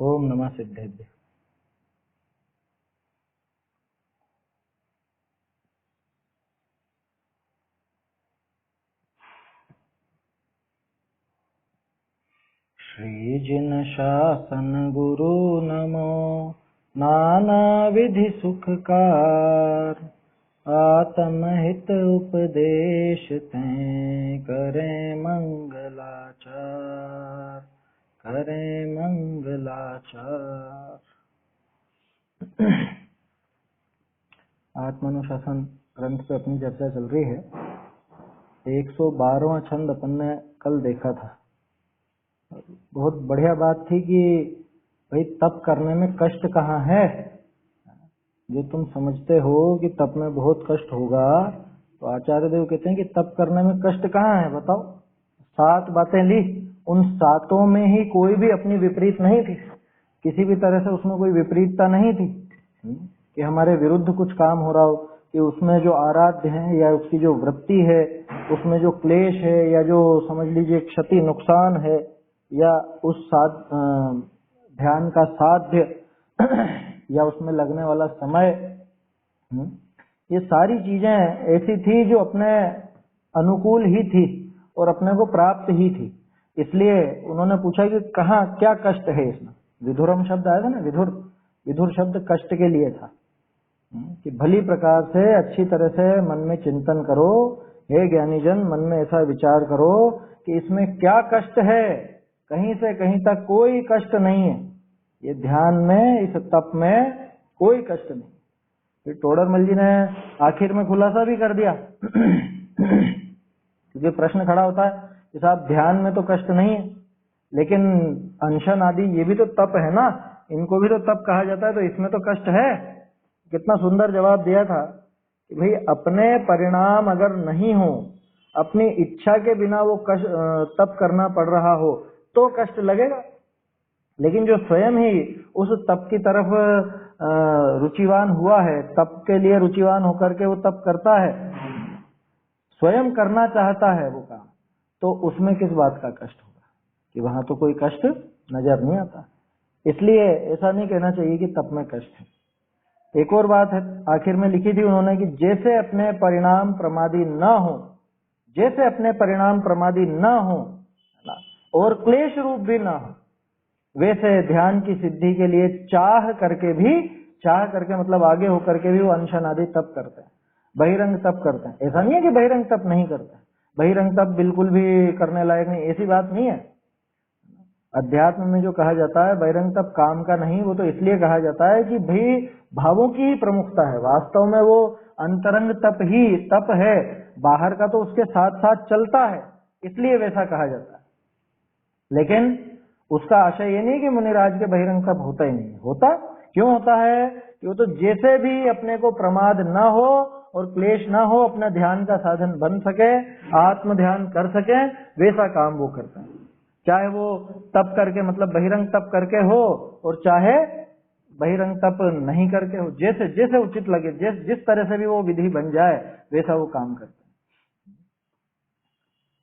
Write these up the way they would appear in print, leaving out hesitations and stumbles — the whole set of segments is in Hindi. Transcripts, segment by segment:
ओम नमः सिद्धेभ्य। श्री जिन शासन गुरु नमो नाना विधि सुखकार, आत्महित उपदेश तें करें मंगलाचार, करें मंगलाचार। आत्मानुशासन ग्रंथ पे अपनी चर्चा चल रही है। 112वां छंद अपन ने कल देखा था। बहुत बढ़िया बात थी कि भाई तप करने में कष्ट कहाँ है। जो तुम समझते हो कि तप में बहुत कष्ट होगा, तो आचार्य देव कहते हैं कि तप करने में कष्ट कहाँ है बताओ। 7 बातें ली, उन 7 में ही कोई भी अपनी विपरीत नहीं थी। किसी भी तरह से उसमें कोई विपरीतता नहीं थी कि हमारे विरुद्ध कुछ काम हो रहा हो, कि उसमें जो आराध्य है या उसकी जो वृत्ति है, उसमें जो क्लेश है या जो समझ लीजिए क्षति नुकसान है, या उस ध्यान का साध्य या उसमें लगने वाला समय, ये सारी चीजें ऐसी थी जो अपने अनुकूल ही थी और अपने को प्राप्त ही थी। इसलिए उन्होंने पूछा कि कहाँ क्या कष्ट है इसमें। विधुरम शब्द आया था ना, विधुर शब्द कष्ट के लिए था कि भली प्रकार से अच्छी तरह से मन में चिंतन करो, हे ज्ञानीजन, मन में ऐसा विचार करो कि इसमें क्या कष्ट है। कहीं से कहीं तक कोई कष्ट नहीं है। ये ध्यान में, इस तप में कोई कष्ट नहीं। फिर टोडरमल जी ने आखिर में खुलासा भी कर दिया क्योंकि प्रश्न खड़ा होता है कि साहब ध्यान में तो कष्ट नहीं है, लेकिन अनशन आदि ये भी तो तप है ना, इनको भी तो तप कहा जाता है, तो इसमें तो कष्ट है। कितना सुंदर जवाब दिया था कि भाई अपने परिणाम अगर नहीं हो, अपनी इच्छा के बिना वो तप करना पड़ रहा हो तो कष्ट लगेगा, लेकिन जो स्वयं ही उस तप की तरफ रुचिवान हुआ है, तप के लिए रुचिवान होकर के वो तप करता है, स्वयं करना चाहता है वो काम, तो उसमें किस बात का कष्ट होगा कि वहां तो कोई कष्ट नजर नहीं आता। इसलिए ऐसा नहीं कहना चाहिए कि तप में कष्ट है। एक और बात है आखिर में लिखी थी उन्होंने कि जैसे अपने परिणाम प्रमादी न हो, जैसे अपने परिणाम प्रमादी न हो और क्लेश रूप भी न हो, वैसे ध्यान की सिद्धि के लिए चाह करके मतलब आगे होकर के भी वो अनशन आदि तप करते हैं, बहिरंग तप करते हैं। ऐसा नहीं है कि बहिरंग तप नहीं करते, बहिरंग तप बिल्कुल भी करने लायक नहीं, ऐसी बात नहीं है। अध्यात्म में जो कहा जाता है बहिरंग तप काम का नहीं, वो तो इसलिए कहा जाता है कि भाई भावों की ही प्रमुखता है। वास्तव में वो अंतरंग तप ही तप है, बाहर का तो उसके साथ साथ चलता है, इसलिए वैसा कहा जाता है। लेकिन उसका आशय ये नहीं कि मुनिराज के बहिरंग तप होता ही नहीं होता। क्यों होता है कि वो तो जैसे भी अपने को प्रमाद न हो और क्लेश न हो, अपना ध्यान का साधन बन सके, आत्म ध्यान कर सके, वैसा काम वो करता है। चाहे वो तप करके मतलब बहिरंग तप करके हो और चाहे बहिरंग तप नहीं करके हो, जैसे जैसे उचित लगे, जिस तरह से भी वो विधि बन जाए वैसा वो काम करते हैं।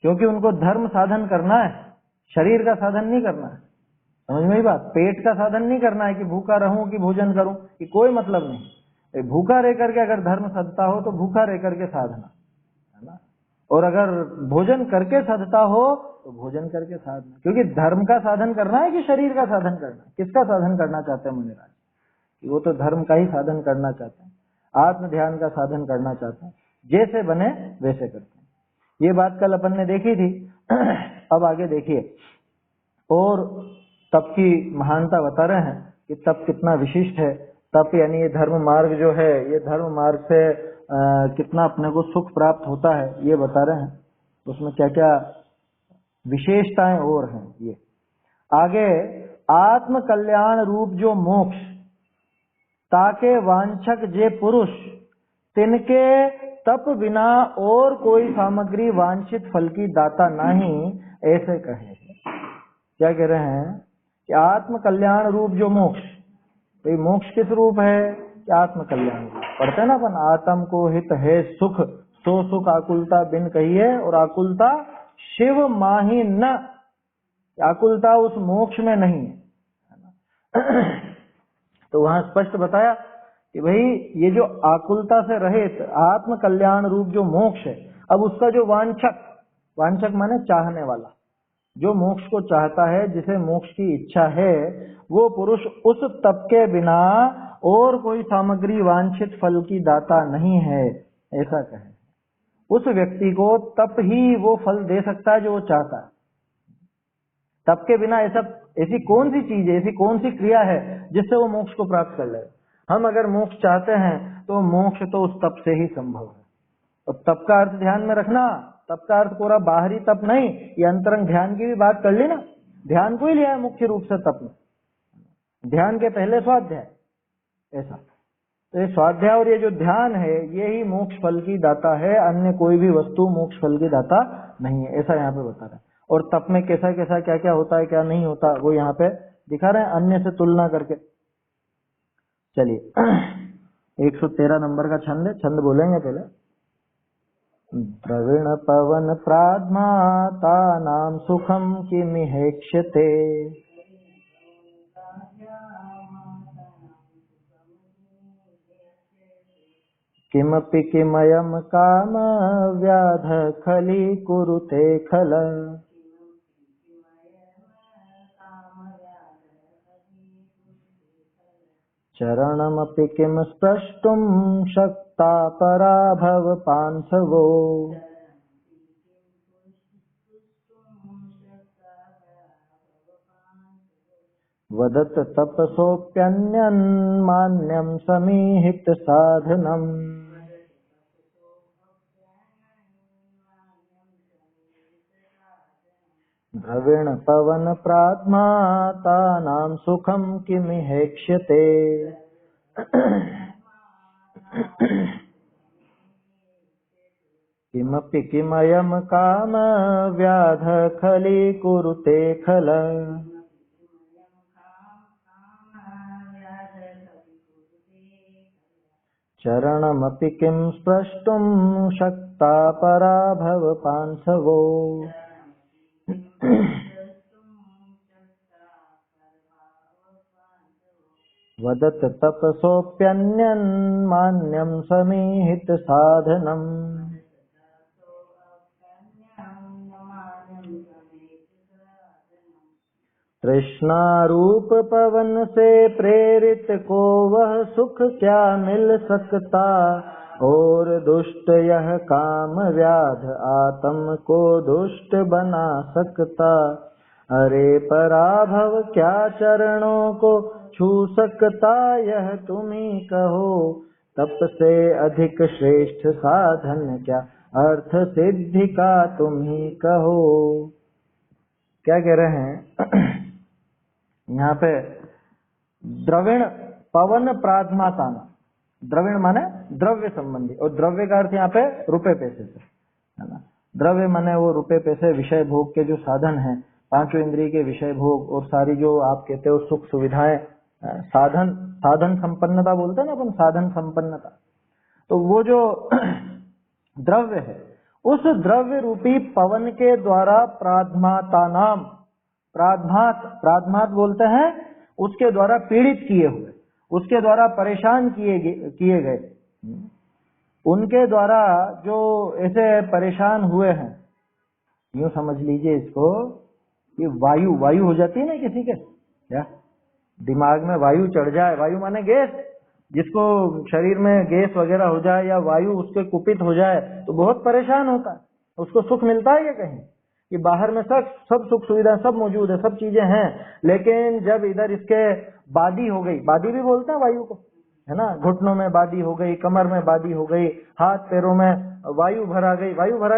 क्योंकि उनको धर्म साधन करना है, शरीर का साधन नहीं करना है। समझ में ही बात, पेट का साधन नहीं करना है कि भूखा रहूं कि भोजन करूं, कि कोई मतलब नहीं। भूखा रह करके अगर धर्म सधता हो तो भूखा रह करके साधना है ना, और अगर भोजन करके सधता हो तो भोजन करके साधना। क्योंकि धर्म का साधन करना है कि शरीर का साधन करना है? किसका साधन करना चाहते हैं मुनिराज? कि वो तो धर्म का ही साधन करना चाहते हैं, आत्म ध्यान का साधन करना चाहते हैं, जैसे बने वैसे करते हैं। ये बात कल अपन ने देखी थी। अब आगे देखिए, और तप की महानता बता रहे हैं कि तप कितना विशिष्ट है। तप यानी ये धर्म मार्ग जो है, ये धर्म मार्ग से कितना अपने को सुख प्राप्त होता है, ये बता रहे हैं। उसमें क्या क्या विशेषताएं और हैं ये आगे। आत्म कल्याण रूप जो मोक्ष, ताके वांछक जे पुरुष, तिनके तप बिना और कोई सामग्री वांछित फल की दाता नहीं, ऐसे कहे। क्या कह रहे हैं कि आत्म कल्याण रूप जो मोक्ष, तो ये मोक्ष किस रूप है कि आत्म कल्याण रूप। पढ़ते हैं ना अपन, आत्म को हित है सुख, सो सुख आकुलता बिन कहिए, और आकुलता शिव माही न, आकुलता उस मोक्ष में नहीं है। तो वहां स्पष्ट बताया कि भाई ये जो आकुलता से रहित आत्म कल्याण रूप जो मोक्ष है, अब उसका जो वांछक, वांछक माने चाहने वाला, जो मोक्ष को चाहता है, जिसे मोक्ष की इच्छा है, वो पुरुष उस तप के बिना और कोई सामग्री वांछित फल की दाता नहीं है, ऐसा कहे। उस व्यक्ति को तप ही वो फल दे सकता है जो वो चाहता है। तप के बिना ऐसी कौन सी चीज है, ऐसी कौन सी क्रिया है जिससे वो मोक्ष को प्राप्त कर ले। हम अगर मोक्ष चाहते हैं तो मोक्ष तो उस तप से ही संभव है। और तप का अर्थ ध्यान में रखना, तप का अर्थ पूरा बाहरी तप नहीं, ये अंतरंग ध्यान की भी बात कर ली ना, ध्यान को ही लिया है मुख्य रूप से तप में। ध्यान के पहले स्वाध्याय, ऐसा। तो ये स्वाध्याय और ये जो ध्यान है, ये ही मोक्ष फल की दाता है, अन्य कोई भी वस्तु मोक्ष फल की दाता नहीं है, ऐसा यहाँ पे बता रहे हैं। और तप में कैसा कैसा क्या क्या होता है, क्या नहीं होता, वो यहाँ पे दिखा रहे हैं अन्य से तुलना करके। चलिए 113 नंबर का छंद है, छंद बोलेंगे पहले। द्रविण पवन प्राज्ञाता नाम सुखम किमिहेक्ष्यते, किमपि किमयं काम व्याध खली कुरुते खल, चरणमपि किम स्प्रष्टुं शक्ता पराभव पांसवो, वदत तपसोऽप्यन्यन्मान्यं समीहित साधनम्। द्रविण पवन प्राज्ञाता नाम सुखम किमिहेक्ष्यते, किमपि किमयं काम व्याध खली कुरुते खल, चरणमपि किं स्प्रष्टुं शक्ता पराभव पांसवो, वदत तपसोऽप्यन्यन्मान्यं समीहित साधनम्। तृष्णा रूप पवन से प्रेरित को वह सुख क्या मिल सकता, और दुष्ट यह काम व्याध आत्म को दुष्ट बना सकता। अरे पराभव क्या चरणों को छू सकता, यह तुम ही कहो। तप से अधिक श्रेष्ठ साधन क्या, अर्थ सिद्धि का तुम ही कहो। क्या कह रहे हैं यहाँ पे? द्रविण पवन प्राज्ञातान, द्रविण माने द्रव्य संबंधी, और द्रव्य का अर्थ यहाँ पे रुपए पैसे से, है ना। द्रव्य माने वो रुपए पैसे, विषय भोग के जो साधन हैं, पांचों इंद्रिय के विषय भोग और सारी जो आप कहते हो सुख सुविधाएं, साधन, साधन संपन्नता बोलते हैं ना अपन, साधन संपन्नता। तो वो जो द्रव्य है, उस द्रव्य रूपी पवन के द्वारा प्राज्ञाता नाम, प्राज्ञात बोलते हैं उसके द्वारा पीड़ित किए हुए, उसके द्वारा परेशान किए गए, उनके द्वारा जो ऐसे परेशान हुए हैं, यूं समझ लीजिए इसको कि वायु हो जाती है ना किसी के, क्या दिमाग में वायु चढ़ जाए, वायु माने गैस, जिसको शरीर में गैस वगैरह हो जाए या वायु उसके कुपित हो जाए तो बहुत परेशान होता है। उसको सुख मिलता है या कहीं कि बाहर में सब सुख सुविधा सब मौजूद है, सब चीजें हैं, लेकिन जब इधर इसके बादी हो गई, बादी भी बोलते हैं वायु को, है ना, घुटनों में बादी हो गई, कमर में बादी हो गई, हाथ पैरों में वायु भरा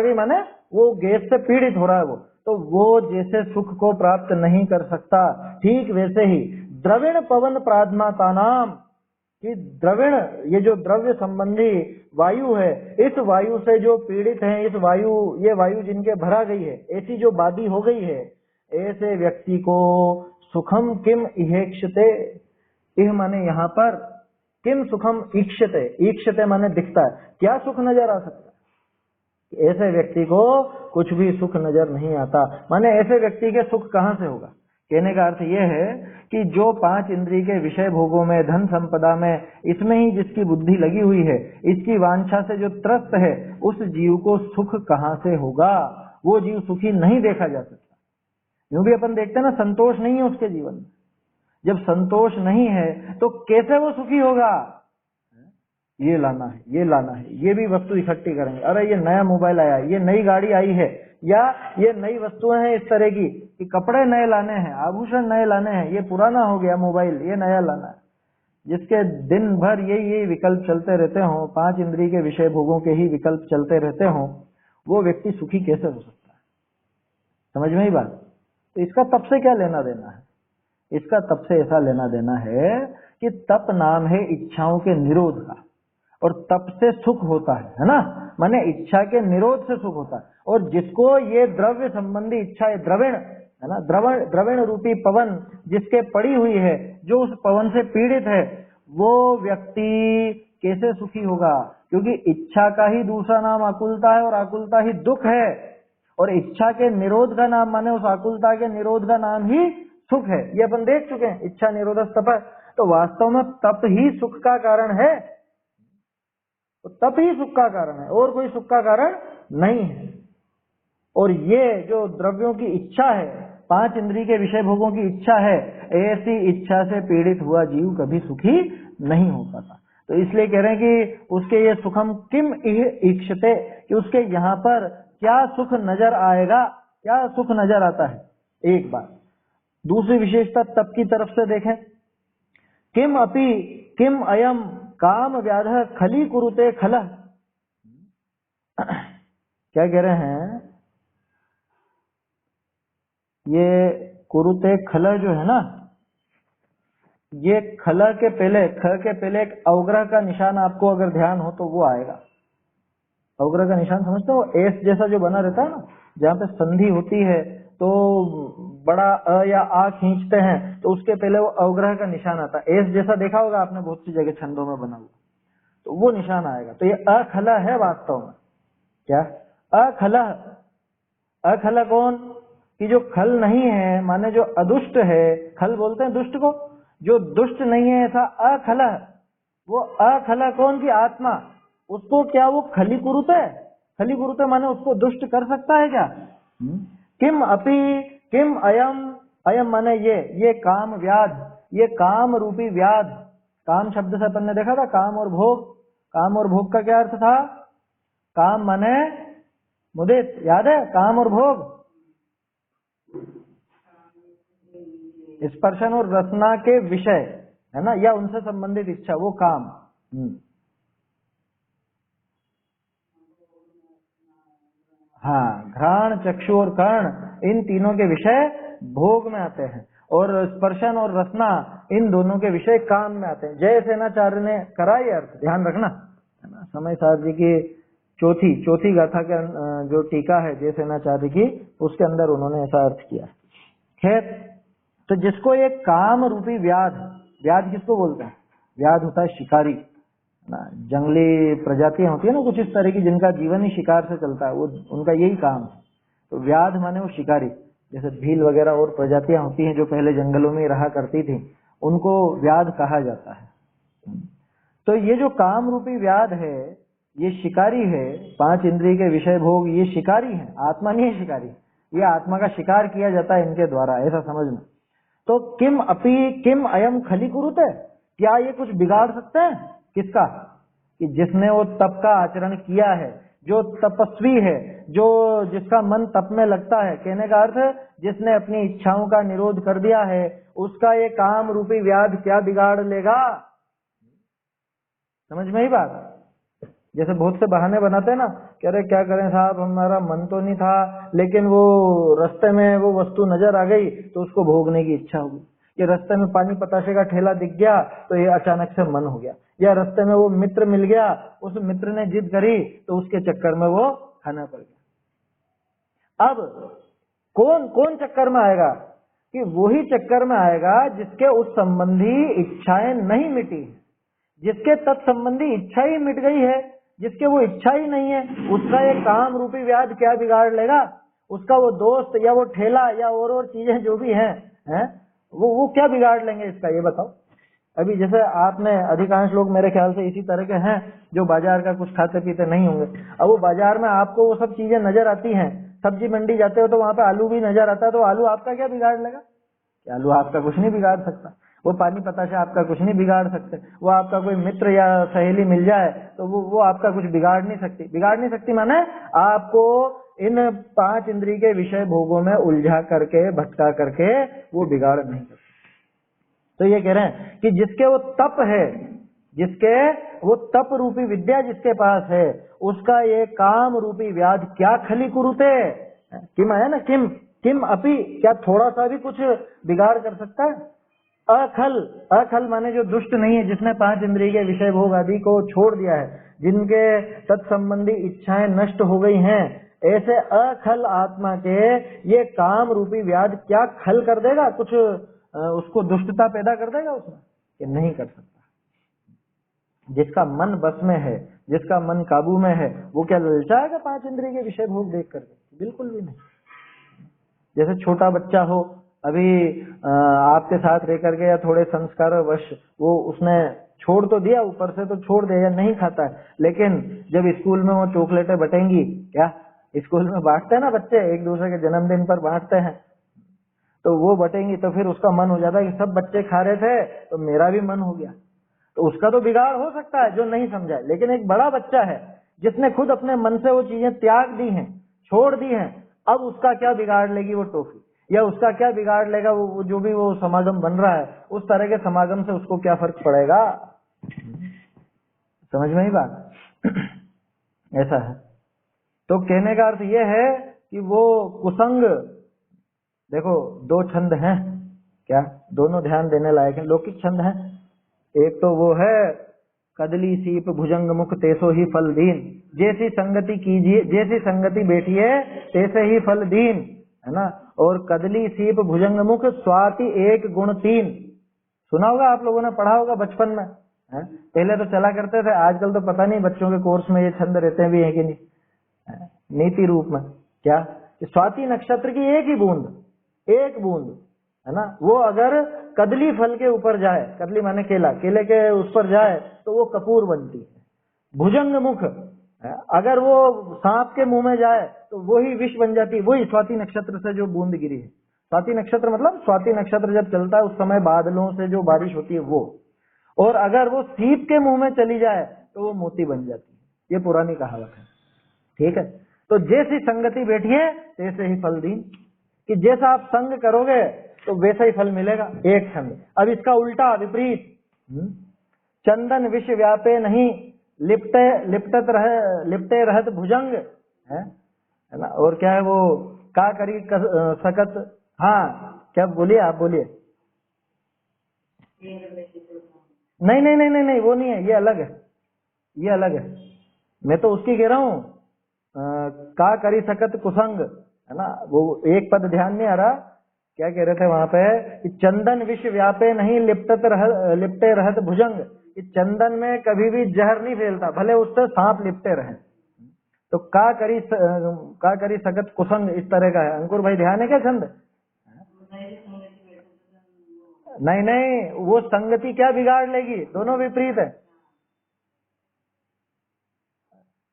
गई माने वो गैस से पीड़ित हो रहा है, तो वो जैसे सुख को प्राप्त नहीं कर सकता, ठीक वैसे ही द्रविण पवन प्राज्ञाता नाम, कि द्रविण ये जो द्रव्य संबंधी वायु है, इस वायु से जो पीड़ित हैं, ये वायु जिनके भरा गई है, ऐसी जो बादी हो गई है, ऐसे व्यक्ति को सुखम किम इहेक्षते, इह माने यहाँ पर किम सुखम ईक्षते, ईक्षते माने दिखता है, क्या सुख नजर आ सकता है? ऐसे व्यक्ति को कुछ भी सुख नजर नहीं आता। माने ऐसे व्यक्ति के सुख कहाँ से होगा? कहने का अर्थ यह है कि जो 5 इंद्रिय के विषय भोगों में, धन संपदा में, इसमें ही जिसकी बुद्धि लगी हुई है, इसकी वांछा से जो त्रस्त है, उस जीव को सुख कहाँ से होगा? वो जीव सुखी नहीं देखा जा सकता। यूं भी अपन देखते हैं ना, संतोष नहीं है उसके जीवन में। जब संतोष नहीं है तो कैसे वो सुखी होगा? ये लाना है, ये लाना है, ये भी वस्तु इकट्ठी करेंगे, अरे ये नया मोबाइल आया, ये नई गाड़ी आई है, या ये नई वस्तुएं हैं इस तरह की कि कपड़े नए लाने हैं, आभूषण नए लाने हैं, ये पुराना हो गया मोबाइल, ये नया लाना है। जिसके दिन भर यही विकल्प चलते रहते हों, 5 इंद्रिय के विषय भोगों के ही विकल्प चलते रहते हों, वो व्यक्ति सुखी कैसे हो सकता है? समझ में ही बात? तो इसका तप से क्या लेना देना है? इसका तप से ऐसा लेना देना है कि तप नाम है इच्छाओं के निरोध का, और तप से सुख होता है ना, माने इच्छा के निरोध से सुख होता है। और जिसको ये द्रव्य संबंधी इच्छा है, द्रविण है ना, द्रविण रूपी पवन जिसके पड़ी हुई है, जो उस पवन से पीड़ित है, वो व्यक्ति कैसे सुखी होगा? क्योंकि इच्छा का ही दूसरा नाम आकुलता है, और आकुलता ही दुख है, और इच्छा के निरोध का नाम माने उस आकुलता के निरोध का नाम ही सुख है। ये अपन देख चुके हैं, इच्छा निरोध तप। तो वास्तव में तप ही सुख का कारण है, तो तप ही सुख का कारण है, और कोई सुख का कारण नहीं है। और ये जो द्रव्यों की इच्छा है, 5 इंद्रिय के विषय भोगों की इच्छा है, ऐसी इच्छा से पीड़ित हुआ जीव कभी सुखी नहीं हो पाता। तो इसलिए कह रहे हैं कि उसके ये सुखम किम इक्षते, कि उसके यहाँ पर क्या सुख नजर आएगा, क्या सुख नजर आता है? एक बात। दूसरी विशेषता तप की तरफ से देखें, किम अपि किम अयम काम व्याध खली कुरुते खल। क्या कह रहे हैं? ये कुरुते खल जो है ना, ये खल के पहले, ख के पहले एक अवग्रह का निशान आपको अगर ध्यान हो तो वो आएगा। अवग्रह का निशान समझते हो? एस जैसा जो बना रहता है ना, जहाँ पे संधि होती है तो बड़ा अ या आ खींचते हैं, तो उसके पहले वो अवग्रह का निशान आता है। एस जैसा देखा होगा आपने बहुत सी जगह छंदों में बना हुआ, तो वो निशान आएगा। तो ये अखल है वास्तव में। क्या अखल? अखल कौन? कि जो खल नहीं है, माने जो अदुष्ट है, खल बोलते हैं दुष्ट को, जो दुष्ट नहीं है ऐसा अखल। वो अखल कौन? की आत्मा। उसको क्या वो खली कुरुत है? खली कुरुत माने उसको दुष्ट कर सकता है क्या? किम अपि किम अयम, अयम माने ये काम व्याध, ये काम रूपी व्याध। काम शब्द से अपन ने देखा था काम और भोग। काम और भोग का क्या अर्थ था? काम माने मुदित, याद है? काम और भोग, स्पर्शन और रसना के विषय है ना, या उनसे संबंधित इच्छा, वो काम। हाँ, घ्राण, चक्षु और कर्ण, इन तीनों के विषय भोग में आते हैं, और स्पर्शन और रसना इन दोनों के विषय काम में आते हैं। जय सेनाचार्य ने करा ये अर्थ, ध्यान रखना है ना। समय साहब जी की चौथी गाथा के जो टीका है जय सेनाचार्य की, उसके अंदर उन्होंने ऐसा अर्थ किया। खैर, तो जिसको ये काम रूपी व्याध, व्याध किसको बोलते हैं? व्याध होता है शिकारी ना, जंगली प्रजातियां होती है ना कुछ इस तरह की, जिनका जीवन ही शिकार से चलता है, वो उनका यही काम है। तो व्याध माने वो शिकारी, जैसे भील वगैरह और प्रजातियां होती हैं जो पहले जंगलों में रहा करती थी, उनको व्याध कहा जाता है। तो ये जो काम रूपी व्याध है, ये शिकारी है। 5 इंद्रिय के विषय भोग ये शिकारी है, आत्मा नहीं है शिकारी। ये आत्मा का शिकार किया जाता है इनके द्वारा, ऐसा समझना। तो किम अपि किम अयम खली कुरुते, क्या ये कुछ बिगाड़ सकते हैं? किसका? कि जिसने वो तप का आचरण किया है, जो तपस्वी है, जो जिसका मन तप में लगता है। कहने का अर्थ, जिसने अपनी इच्छाओं का निरोध कर दिया है, उसका ये काम रूपी व्याध क्या बिगाड़ लेगा? समझ में ही बात? जैसे बहुत से बहाने बनाते हैं ना, कह रहे क्या करें साहब, हमारा मन तो नहीं था, लेकिन वो रास्ते में वो वस्तु नजर आ गई तो उसको भोगने की इच्छा होगी। ये रास्ते में पानी पताशे का ठेला दिख गया तो ये अचानक से मन हो गया, या रास्ते में वो मित्र मिल गया, उस मित्र ने जिद करी तो उसके चक्कर में वो खाना पड़ गया। अब कौन कौन चक्कर में आएगा? कि वही चक्कर में आएगा जिसके उस संबंधी इच्छाएं नहीं मिटी, जिसके तत्संबंधी इच्छा ही मिट गई है। जिसके वो इच्छा ही नहीं है, उसका ये काम रूपी व्याध क्या बिगाड़ लेगा? उसका वो दोस्त या वो ठेला या और चीजें जो भी हैं, वो क्या बिगाड़ लेंगे इसका, ये बताओ। अभी जैसे आपने, अधिकांश लोग मेरे ख्याल से इसी तरह के हैं जो बाजार का कुछ खाते पीते नहीं होंगे। अब वो बाजार में आपको वो सब चीजें नजर आती हैं, सब्जी मंडी जाते हो तो वहां पे आलू भी नजर आता है, तो आलू आपका क्या बिगाड़ लेगा? आलू आपका कुछ नहीं बिगाड़ सकता। वो पानी पता से आपका कुछ नहीं बिगाड़ सकते। वो आपका कोई मित्र या सहेली मिल जाए तो वो आपका कुछ बिगाड़ नहीं सकती माने आपको इन 5 इंद्रिय के विषय भोगों में उलझा करके, भटका करके वो बिगाड़ नहीं सकती। तो ये कह रहे हैं कि जिसके वो तप है, जिसके वो तप रूपी विद्या जिसके पास है, उसका ये काम रूपी व्याध क्या खली कुरुते, किम है ना, किम अपि, क्या थोड़ा सा भी कुछ बिगाड़ कर सकता है? अखल माने जो दुष्ट नहीं है, जिसने 5 इंद्रिय के विषय भोग आदि को छोड़ दिया है, जिनके तत्संबंधी इच्छाएं नष्ट हो गई हैं, ऐसे अखल आत्मा के ये काम रूपी व्याध क्या खल कर देगा? कुछ उसको दुष्टता पैदा कर देगा उसमें? कि नहीं कर सकता। जिसका मन बस में है, जिसका मन काबू में है, वो क्या ललचाएगा 5 इंद्रिय के विषय भोग देख करके? बिल्कुल भी नहीं। जैसे छोटा बच्चा हो, अभी आपके साथ रह करके या थोड़े संस्कार वश वो उसने छोड़ तो दिया, ऊपर से तो छोड़ दिया, नहीं खाता है, लेकिन जब स्कूल में वो चॉकलेटें बटेंगी, क्या स्कूल में बांटते हैं ना बच्चे, एक दूसरे के जन्मदिन पर बांटते हैं, तो वो बटेंगी तो फिर उसका मन हो जाता है कि सब बच्चे खा रहे थे तो मेरा भी मन हो गया। तो उसका तो बिगाड़ हो सकता है जो नहीं समझा है, लेकिन एक बड़ा बच्चा है जिसने खुद अपने मन से वो चीजें त्याग दी हैं, छोड़ दी हैं, अब उसका क्या बिगाड़ लेगी वो टॉफी, या उसका क्या बिगाड़ लेगा वो जो भी वो समागम बन रहा है, उस तरह के समागम से उसको क्या फर्क पड़ेगा? समझ में ही बात ऐसा है। तो कहने का अर्थ ये है कि वो कुसंग, देखो 2 छंद हैं, क्या दोनों ध्यान देने लायक हैं, लौकिक छंद हैं। एक तो वो है कदली सीप भुजंग मुख तेसो ही फल दीन, जैसी संगति कीजिए, जैसी संगति बैठिए तैसे ही फल दीन, है ना। और कदली सीप भुजंग मुख स्वाति 1 गुण 3, सुना होगा आप लोगों ने, पढ़ा होगा बचपन में, है? पहले तो चला करते थे, आजकल तो पता नहीं बच्चों के कोर्स में ये छंद रहते भी हैं कि नहीं, नीति रूप में। क्या स्वाति नक्षत्र की एक बूंद, है ना, वो अगर कदली फल के ऊपर जाए, कदली माने केला, केले के उस पर जाए तो वो कपूर बनती है। भुजंग मुख, अगर वो सांप के मुंह में जाए तो वही विष बन जाती है। वही स्वाति नक्षत्र से जो बूंद गिरी है, स्वाति नक्षत्र मतलब स्वाति नक्षत्र जब चलता है उस समय बादलों से जो बारिश होती है वो, और अगर वो सीप के मुंह में चली जाए तो वो मोती बन जाती है। ये पुरानी कहावत है, ठीक है। तो जैसी संगति बैठिए तैसे ही फल दीन, कि जैसा आप संग करोगे तो वैसा ही फल मिलेगा। एक छंद। अब इसका उल्टा विपरीत, चंदन विष व्यापे नहीं लिपटे रहत भुजंग, है ना। और क्या है वो, का करी सकत, हाँ क्या बोलिए, आप बोलिए। नहीं वो नहीं है, ये अलग है, ये अलग है। मैं तो उसकी कह रहा हूँ, का करी सकत कुसंग, है ना। वो एक पद ध्यान नहीं आ रहा, क्या कह रहे थे वहां पे कि चंदन विष व्यापे नहीं लिपटे रहत भुजंग, कि चंदन में कभी भी जहर नहीं फैलता, भले उससे सांप लिपटे रहे। तो का करी सकत कुसंग इस तरह का है। अंकुर भाई ध्यान है क्या छंद? नहीं, वो संगति क्या बिगाड़ लेगी, दोनों विपरीत है।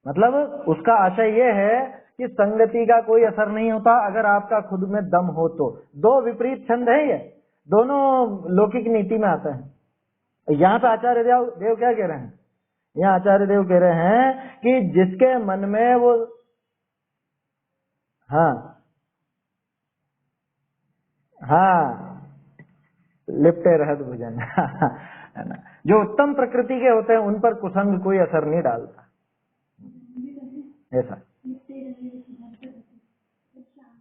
मतलब उसका आशय ये है कि संगति का कोई असर नहीं होता अगर आपका खुद में दम हो तो। 2 विपरीत छंद है ये, दोनों लौकिक नीति में आते हैं। यहाँ पे आचार्य देव क्या कह रहे हैं, यहाँ आचार्य देव कह रहे हैं कि जिसके मन में वो, हाँ लिपटे रहत भुजन है ना। जो उत्तम प्रकृति के होते हैं उन पर कुसंग कोई असर नहीं डालता, ऐसा।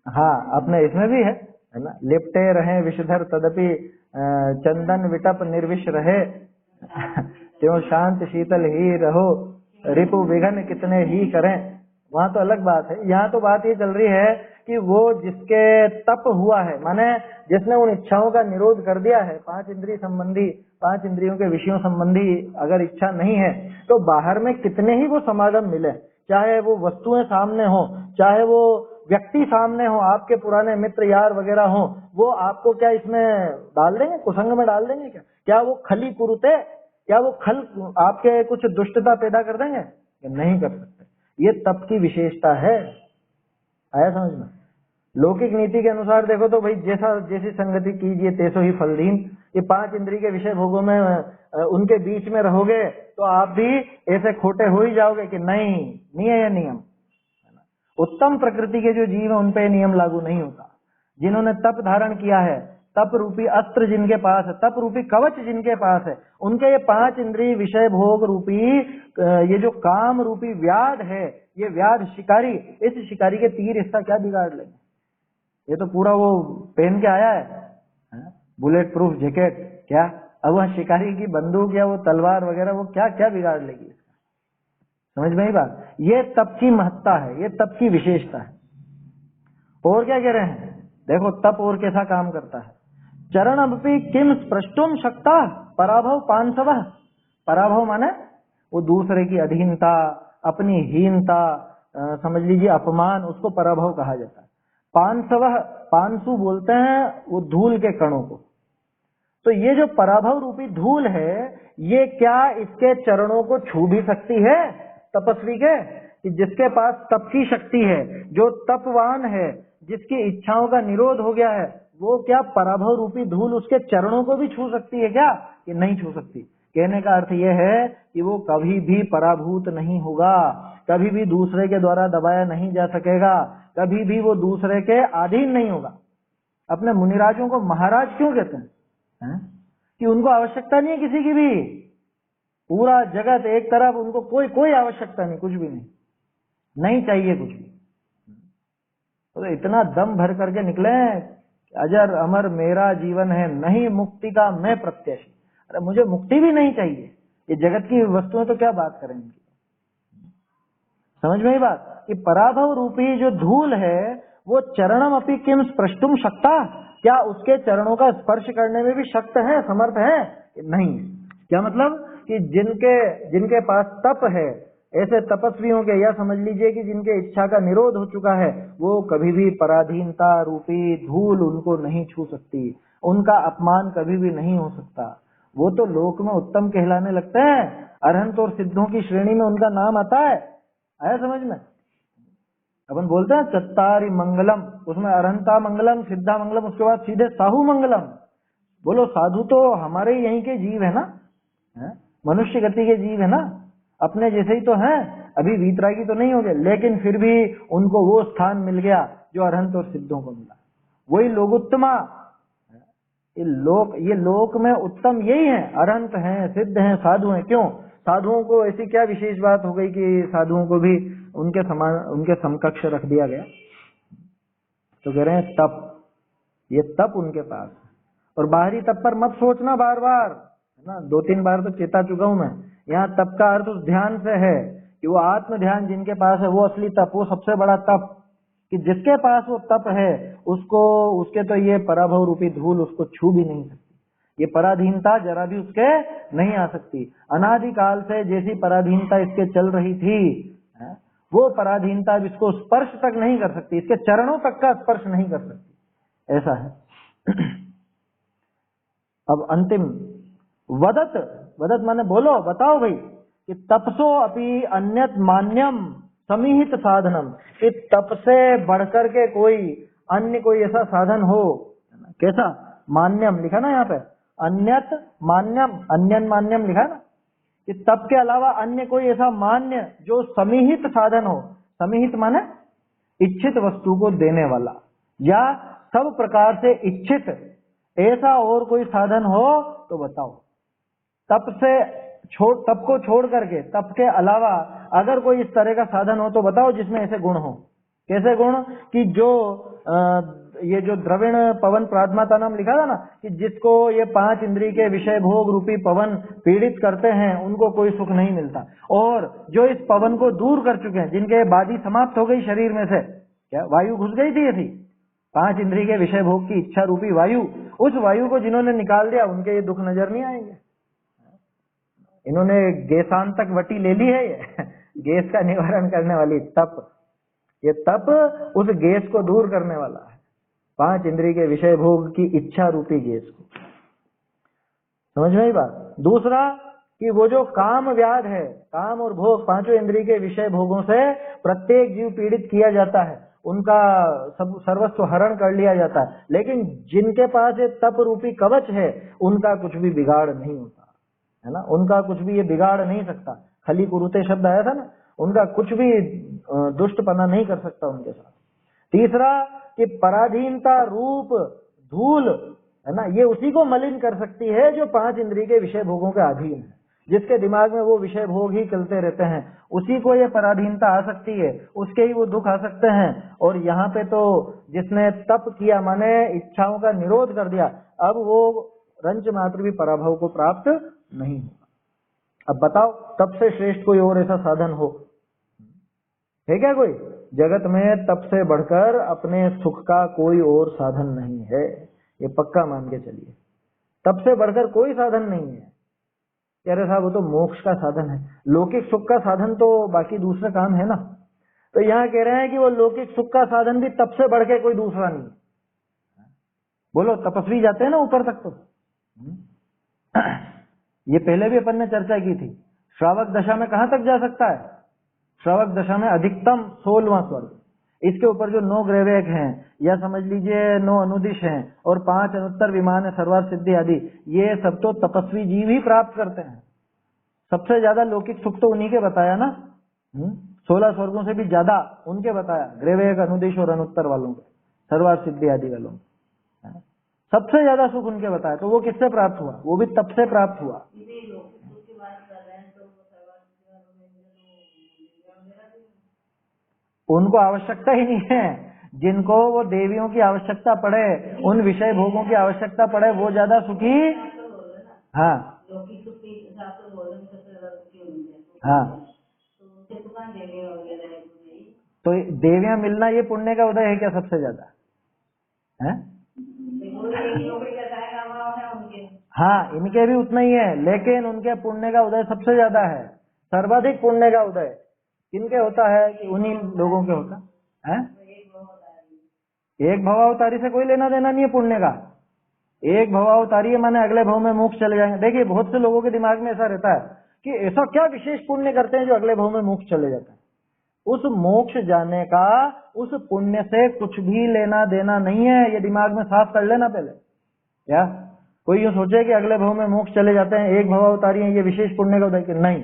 हाँ अपने इसमें भी है ना, लिपटे रहे विषधर तदपि चंदन विटप निर्विष रहे, त्यों शांत शीतल ही रहो, रिपु विघन कितने ही करें। वहां तो अलग बात है, यहाँ तो बात ये चल रही है कि वो जिसके तप हुआ है, माने जिसने उन इच्छाओं का निरोध कर दिया है, 5 इंद्रिय संबंधी, 5 इंद्रियों के विषयों संबंधी अगर इच्छा नहीं है तो बाहर में कितने ही वो समागम मिले, चाहे वो वस्तुएं सामने हो, चाहे वो व्यक्ति सामने हो, आपके पुराने मित्र यार वगैरह हो, वो आपको क्या इसमें डाल देंगे, कुसंग में डाल देंगे क्या? क्या वो खली कुरुते, क्या वो खल आपके कुछ दुष्टता पैदा कर देंगे? नहीं कर सकते। ये तप की विशेषता है। आया समझ में? लौकिक नीति के अनुसार देखो तो भाई जैसी संगति कीजिए तैसो ही फल दीन। ये 5 इंद्रिय के विषय भोगों में उनके बीच में रहोगे तो आप भी ऐसे खोटे हो ही जाओगे कि नहीं है ये नियम। उत्तम प्रकृति के जो जीव है उन पे नियम लागू नहीं होता। जिन्होंने तप धारण किया है, तप रूपी अस्त्र जिनके पास है, तप रूपी कवच जिनके पास है, उनके ये 5 इंद्रिय विषय भोग रूपी ये जो काम रूपी व्याध है, ये व्याध शिकारी, इस शिकारी के तीर इसका क्या बिगाड़ लेंगे? ये तो पूरा वो पहन के आया है बुलेट प्रूफ जैकेट, क्या अब वह शिकारी की बंदूक या वो तलवार वगैरह वो क्या क्या बिगाड़ लेगी इसका? समझ में ही बात? ये तप की महत्ता है, ये तप की विशेषता है। और क्या कह रहे हैं देखो, तप और कैसा काम करता है। चरण अपि किम स्पृष्टुम शक्ता पराभव पांसवः। पराभव माने वो दूसरे की अधीनता, अपनी हीनता, समझ लीजिए अपमान, उसको पराभव कहा जाता है। पांसवः, पांसु बोलते हैं वो धूल के कणों को। तो ये जो पराभव रूपी धूल है, ये क्या इसके चरणों को छू भी सकती है तपस्वी के? कि जिसके पास तप की शक्ति है, जो तपवान है, जिसकी इच्छाओं का निरोध हो गया है, वो क्या पराभव रूपी धूल उसके चरणों को भी छू सकती है क्या? कि नहीं छू सकती। कहने का अर्थ यह है कि वो कभी भी पराभूत नहीं होगा, कभी भी दूसरे के द्वारा दबाया नहीं जा सकेगा, कभी भी वो दूसरे के अधीन नहीं होगा। अपने मुनिराजों को महाराज क्यों कहते हैं? कि उनको आवश्यकता नहीं है किसी की भी, पूरा जगत एक तरफ, उनको कोई आवश्यकता नहीं, कुछ भी नहीं चाहिए कुछ भी। तो इतना दम भर करके निकले, अजर अमर मेरा जीवन है, नहीं मुक्ति का मैं प्रत्याशी। अरे मुझे मुक्ति भी नहीं चाहिए, ये जगत की वस्तुएं तो क्या बात करेंगे। समझ में ही बात? कि पराभव रूपी जो धूल है वो चरणम अपि किम स्पृष्टुम शक्ता, क्या उसके चरणों का स्पर्श करने में भी शक्त है, समर्थ है? नहीं। क्या मतलब? कि जिनके पास तप है, ऐसे तपस्वियों के, या समझ लीजिए कि जिनके इच्छा का निरोध हो चुका है, वो कभी भी पराधीनता रूपी धूल उनको नहीं छू सकती, उनका अपमान कभी भी नहीं हो सकता। वो तो लोक में उत्तम कहलाने लगते हैं, अरहंत और सिद्धों की श्रेणी में उनका नाम आता है। आया समझ में? अपन बोलते हैं चत्तारी मंगलम, उसमें अरहंता मंगलम, सिद्धा मंगलम, उसके बाद सीधे साहू मंगलम। बोलो साधु तो हमारे यहीं के जीव है ना, मनुष्य गति के जीव है ना, अपने जैसे ही तो हैं, अभी वीतरागी तो नहीं हो गए, लेकिन फिर भी उनको वो स्थान मिल गया जो अरहंत और सिद्धों को मिला। वही लोकोत्तमा। ये लोक में उत्तम यही है, अरहंत हैं, सिद्ध हैं, साधु हैं। क्यों? साधुओं को ऐसी क्या विशेष बात हो गई कि साधुओं को भी उनके समान, उनके समकक्ष रख दिया गया? तो कह रहे हैं तप, ये तप उनके पास। और बाहरी तप पर मत सोचना बार बार, है ना, 2-3 बार तो चेता चुका हूं मैं। यहाँ तप का अर्थ उस ध्यान से है कि वो आत्म ध्यान जिनके पास है वो असली तप, वो सबसे बड़ा तप। कि जिसके पास वो तप है उसके तो ये पराभव रूपी धूल उसको छू भी नहीं सकती, ये पराधीनता जरा भी उसके नहीं आ सकती। अनादिकाल से जैसी पराधीनता इसके चल रही थी, वो पराधीनता अब इसको स्पर्श तक नहीं कर सकती, इसके चरणों तक का स्पर्श नहीं कर सकती। ऐसा है। अब अंतिम वदत माने बोलो, बताओ भाई, कि तपसो अपि अन्यत मान्यम समीहित साधनम, कि तप से बढ़कर के कोई ऐसा साधन हो। कैसा? मान्यम लिखा ना यहाँ पे, अन्यत मान्यम, अन्यन मान्यम लिखा ना, कि तप के अलावा अन्य कोई ऐसा मान्य जो समीहित साधन हो। समीहित माने इच्छित वस्तु को देने वाला, या सब प्रकार से इच्छित, ऐसा और कोई साधन हो तो बताओ। तप को छोड़ करके, तप के अलावा अगर कोई इस तरह का साधन हो तो बताओ जिसमें ऐसे गुण हो। कैसे गुण? कि जो ये जो द्रविण पवन प्रादमाता नाम लिखा था ना, कि जिसको ये 5 इंद्रिय के विषय भोग रूपी पवन पीड़ित करते हैं उनको कोई सुख नहीं मिलता, और जो इस पवन को दूर कर चुके हैं, जिनके बादी समाप्त हो गई शरीर में से, क्या वायु घुस गई थी, ये थी 5 इंद्रिय के विषय भोग की इच्छा रूपी वायु, उस वायु को जिन्होंने निकाल दिया उनके ये दुख नजर नहीं आएंगे। इन्होंने गैसांतक वटी ले ली है, ये गैस का निवारण करने वाली तप। ये तप उस गैस को दूर करने वाला है, 5 इंद्रिय के विषय भोग की इच्छा रूपी गैस को। समझ में ही बात। दूसरा कि वो जो काम व्याध है, काम और भोग, 5 इंद्रिय के विषय भोगों से प्रत्येक जीव पीड़ित किया जाता है, उनका सब सर्वस्व हरण कर लिया जाता है, लेकिन जिनके पास ये तप रूपी कवच है उनका कुछ भी बिगाड़ नहीं होता है ना, उनका कुछ भी ये बिगाड़ नहीं सकता। खली कुरुते शब्द आया था ना, उनका कुछ भी दुष्टपना नहीं कर सकता उनके साथ। तीसरा कि पराधीनता रूप धूल है ना, ये उसी को मलिन कर सकती है जो 5 इंद्रिय के विषय भोगों के अधीन है, जिसके दिमाग में वो विषय भोग ही चलते रहते हैं, उसी को ये पराधीनता आ सकती है, उसके ही वो दुख आ सकते हैं। और यहाँ पे तो जिसने तप किया माने इच्छाओं का निरोध कर दिया, अब वो रंच मात्र भी पराभव को प्राप्त नहीं होगा। अब बताओ तप से श्रेष्ठ कोई और ऐसा साधन हो है क्या? कोई जगत में तप से बढ़कर अपने सुख का कोई और साधन नहीं है, ये पक्का मान के चलिए। तप से बढ़कर कोई साधन नहीं है। कह रहे साहब वो तो मोक्ष का साधन है, लौकिक सुख का साधन तो बाकी दूसरा काम है ना। तो यहाँ कह रहे हैं कि वो लौकिक सुख का साधन भी तप से बढ़ के कोई दूसरा नहीं। बोलो तपस्वी जाते हैं ना ऊपर तक, तो ये पहले भी अपन ने चर्चा की थी। श्रावक दशा में कहां तक जा सकता है? श्रावक दशा में अधिकतम 16वां स्वर्ग। इसके ऊपर जो 9 ग्रहवेग हैं, या समझ लीजिए 9 अनुदिश हैं और 5 अनुत्तर विमान है, सर्वार्थ सिद्धि आदि, ये सब तो तपस्वी जीव ही प्राप्त करते हैं। सबसे ज्यादा लौकिक सुख तो उन्हीं के बताया ना, 16 स्वर्गों से भी ज्यादा उनके बताया, ग्रहवेग अनुदिश और अनुत्तर वालों के, सर्वार्थ सिद्धि आदि वालों के सबसे ज्यादा सुख उनके बताया। तो वो किससे प्राप्त हुआ? वो भी तप से प्राप्त हुआ। उनको आवश्यकता ही नहीं है। जिनको वो देवियों की आवश्यकता पड़े, उन विषय भोगों की आवश्यकता पड़े, वो ज्यादा सुखी। हाँ हाँ, तो देवियां मिलना ये पुण्य का उदय है क्या सबसे ज्यादा है? हाँ इनके भी उतना ही है, लेकिन उनके पुण्य का उदय सबसे ज्यादा है। सर्वाधिक पुण्य का उदय किनके होता है? कि उन्हीं लोगों के होता है। एक भवावतारी से कोई लेना देना नहीं है पुण्य का। एक भवावतारी माने अगले भव में मोक्ष चले जाएंगे। देखिए बहुत से लोगों के दिमाग में ऐसा रहता है कि ऐसा क्या विशेष पुण्य करते हैं जो अगले भव में मोक्ष चले जाते हैं। उस मोक्ष जाने का उस पुण्य से कुछ भी लेना देना नहीं है, ये दिमाग में साफ कर लेना पहले। क्या कोई यूं सोचे कि अगले भव में मोक्ष चले जाते हैं, एक भवावतारी है, ये विशेष पुण्य का उदय? नहीं,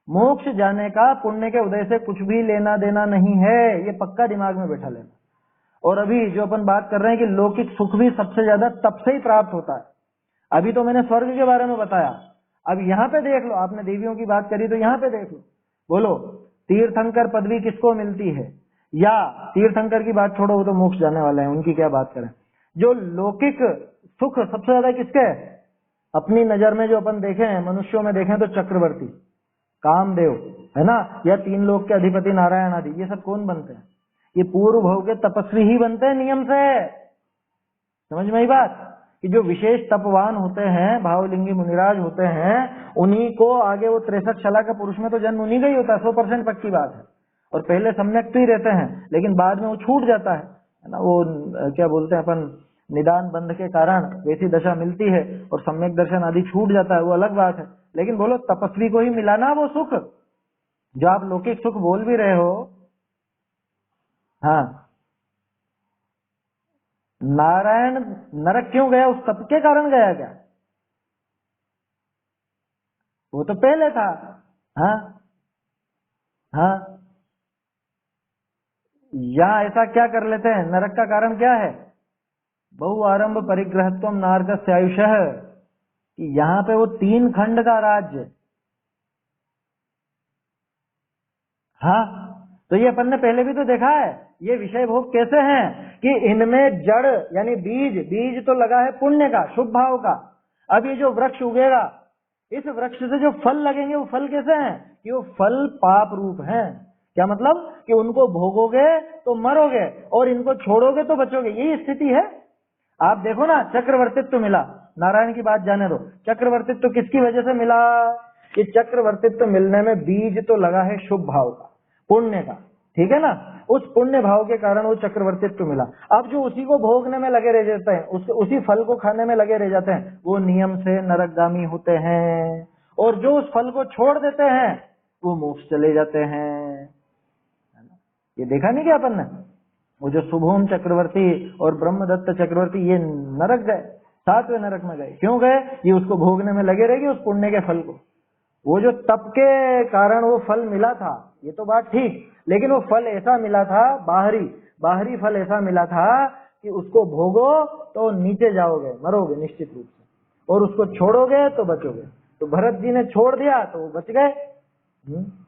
मोक्ष जाने का पुण्य के उदय से कुछ भी लेना देना नहीं है, ये पक्का दिमाग में बैठा लेना। और अभी जो अपन बात कर रहे हैं कि लौकिक सुख भी सबसे ज्यादा तप से ही प्राप्त होता है। अभी तो मैंने स्वर्ग के बारे में बताया, अब यहाँ पे देख लो, आपने देवियों की बात करी तो यहाँ पे देख लो। बोलो तीर्थंकर पदवी किसको मिलती है? या तीर्थंकर की बात छोड़ो, वो तो मोक्ष जाने वाले हैं, उनकी क्या बात करें। जो लौकिक सुख सबसे ज्यादा किसके? अपनी नजर में जो अपन देखे हैं, मनुष्यों में देखें तो चक्रवर्ती, कामदेव है ना, या 3 लोक के अधिपति नारायण आदि, ये सब कौन बनते हैं? ये पूर्व भव के तपस्वी ही बनते हैं नियम से। समझ में आई बात? कि जो विशेष तपवान होते हैं, भावलिंगी मुनिराज होते हैं, उन्हीं को आगे वो 63 शला का पुरुष में तो जन्म उन्हीं का ही होता है, 100% पक्की बात है। और पहले सम्यक तो ही रहते हैं, लेकिन बाद में वो छूट जाता है ना। वो क्या बोलते हैं अपन, निदान बंध के कारण वैसी दशा मिलती है और सम्यक दर्शन आदि छूट जाता है, वो अलग बात है। लेकिन बोलो तपस्वी को ही मिला ना वो सुख, जो आप लौकिक सुख बोल भी रहे हो। हाँ, नारायण नरक क्यों गया? उस तप के कारण गया क्या? वो तो पहले था। हाँ हाँ, यहाँ ऐसा क्या कर लेते हैं? नरक का कारण क्या है? बहु आरंभ परिग्रहत्वम नारक आयुषः, कि यहाँ पे वो 3 खंड का राज्य। हाँ, तो ये अपन ने पहले भी तो देखा है, ये विषय भोग कैसे हैं कि इनमें जड़ यानी बीज तो लगा है पुण्य का, शुभ भाव का। अब ये जो वृक्ष उगेगा, इस वृक्ष से जो फल लगेंगे वो फल कैसे हैं? कि वो फल पाप रूप हैं। क्या मतलब? कि उनको भोगोगे तो मरोगे और इनको छोड़ोगे तो बचोगे, यही स्थिति है। आप देखो ना, चक्रवर्तित्व मिला, नारायण की बात जाने दो, चक्रवर्तित्व किसकी वजह से मिला? कि चक्रवर्तित्व मिलने में बीज तो लगा है शुभ भाव का, पुण्य का, ठीक है ना। उस पुण्य भाव के कारण वो चक्रवर्तित्व मिला। अब जो उसी को भोगने में लगे रह जाते हैं, उसी फल को खाने में लगे रह जाते हैं, वो नियम से नरकगामी होते हैं। और जो उस फल को छोड़ देते हैं वो मोक्ष चले जाते हैं। ये देखा नहीं क्या अपन ने? वो जो शुभोम चक्रवर्ती और ब्रह्मदत्त चक्रवर्ती ये नरक गए, 7वें नरक में गए। क्यों गए? ये उसको भोगने में लगे रहेगी, उस पुण्य के फल को। वो जो तप के कारण वो फल मिला था, ये तो बात ठीक, लेकिन वो फल ऐसा मिला था, बाहरी फल ऐसा मिला था कि उसको भोगो तो नीचे जाओगे, मरोगे निश्चित रूप से, और उसको छोड़ोगे तो बचोगे। तो भरत जी ने छोड़ दिया तो वो बच गए।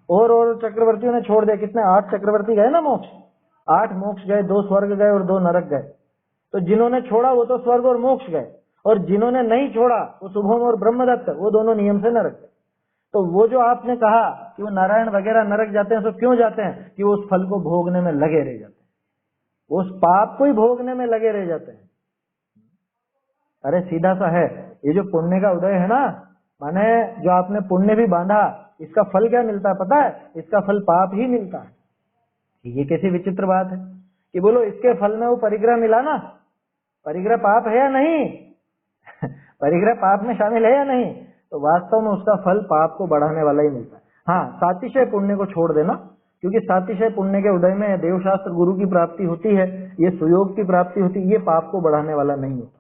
और चक्रवर्तियों ने छोड़ दिया। कितने? 8 चक्रवर्ती गए ना मोक्ष। 8 मोक्ष गए, 2 स्वर्ग गए और 2 नरक गए। तो जिन्होंने छोड़ा वो तो स्वर्ग और मोक्ष गए, और जिन्होंने नहीं छोड़ा वो शुभम और ब्रह्मदत्त, वो दोनों नियम से नरक गए। तो वो जो आपने कहा कि वो नारायण वगैरह नरक जाते हैं, तो क्यों जाते हैं? कि वो उस फल को भोगने में लगे रह जाते हैं, वो उस पाप को ही भोगने में लगे रह जाते हैं। अरे सीधा सा है, ये जो पुण्य का उदय है ना, माने जो आपने पुण्य भी बांधा, इसका फल क्या मिलता है पता है? इसका फल पाप ही मिलता है। ये कैसी विचित्र बात है कि बोलो इसके फल में वो परिग्रह मिला ना, परिग्रह पाप है या नहीं? परिग्रह पाप में शामिल है या नहीं? तो वास्तव में उसका फल पाप को बढ़ाने वाला ही मिलता है। हाँ, सातिशय पुण्य को छोड़ देना, क्योंकि सातिशय पुण्य के उदय में देवशास्त्र गुरु की प्राप्ति होती है, ये सुयोग की प्राप्ति होती है, ये पाप को बढ़ाने वाला नहीं होता।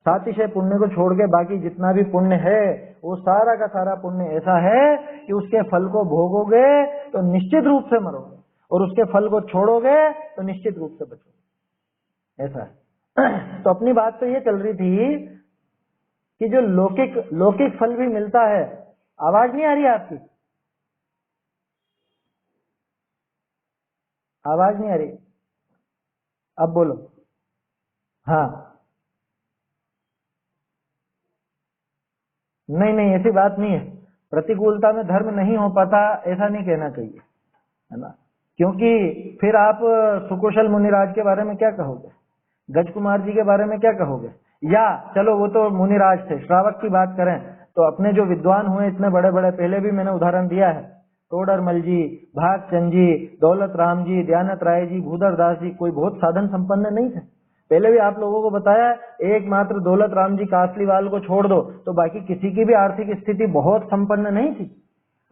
सातिशय पुण्य को छोड़ के बाकी जितना भी पुण्य है वो सारा का सारा पुण्य ऐसा है कि उसके फल को भोगोगे तो निश्चित रूप से मरोगे, और उसके फल को छोड़ोगे तो निश्चित रूप से बचोगे। ऐसा है। तो अपनी बात तो ये चल रही थी कि जो लौकिक फल भी मिलता है। आवाज नहीं आ रही आपकी? आवाज नहीं आ रही? अब बोलो। हाँ, नहीं ऐसी बात नहीं है। प्रतिकूलता में धर्म नहीं हो पाता ऐसा नहीं कहना चाहिए, है ना? क्योंकि फिर आप सुकुशल मुनिराज के बारे में क्या कहोगे, गज कुमार जी के बारे में क्या कहोगे? या चलो वो तो मुनिराज थे, श्रावक की बात करें तो अपने जो विद्वान हुए इतने बड़े बड़े, पहले भी मैंने उदाहरण दिया है, तोडरमल जी, भागचंद जी, दौलत राम जी, दयानत राय जी, भूधर दास जी, कोई बहुत साधन संपन्न नहीं थे। पहले भी आप लोगों को बताया, एकमात्र दौलत राम जी कासलीवाल को छोड़ दो तो बाकी किसी की भी आर्थिक स्थिति बहुत संपन्न नहीं थी।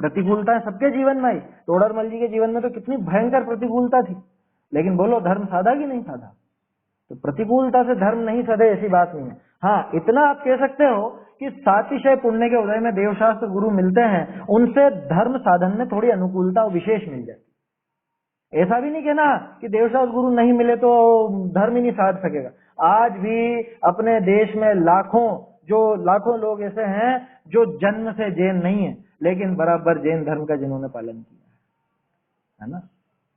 प्रतिकूलताएं सबके जीवन में आई। तोडरमल जी के जीवन में तो कितनी भयंकर प्रतिकूलता थी, लेकिन बोलो धर्म साधा कि नहीं साधा? तो प्रतिकूलता से धर्म नहीं सधे ऐसी बात नहीं है। हाँ, इतना आप कह सकते हो कि सातिशय पुण्य के उदय में देवशास्त्र गुरु मिलते हैं, उनसे धर्म साधन में थोड़ी अनुकूलता विशेष मिल जाती। ऐसा भी नहीं कहना कि देवशास्त्र गुरु नहीं मिले तो धर्म ही नहीं साध सकेगा। आज भी अपने देश में लाखों लोग ऐसे हैं जो जन्म से जैन नहीं है, लेकिन बराबर जैन धर्म का जिन्होंने पालन किया है ना,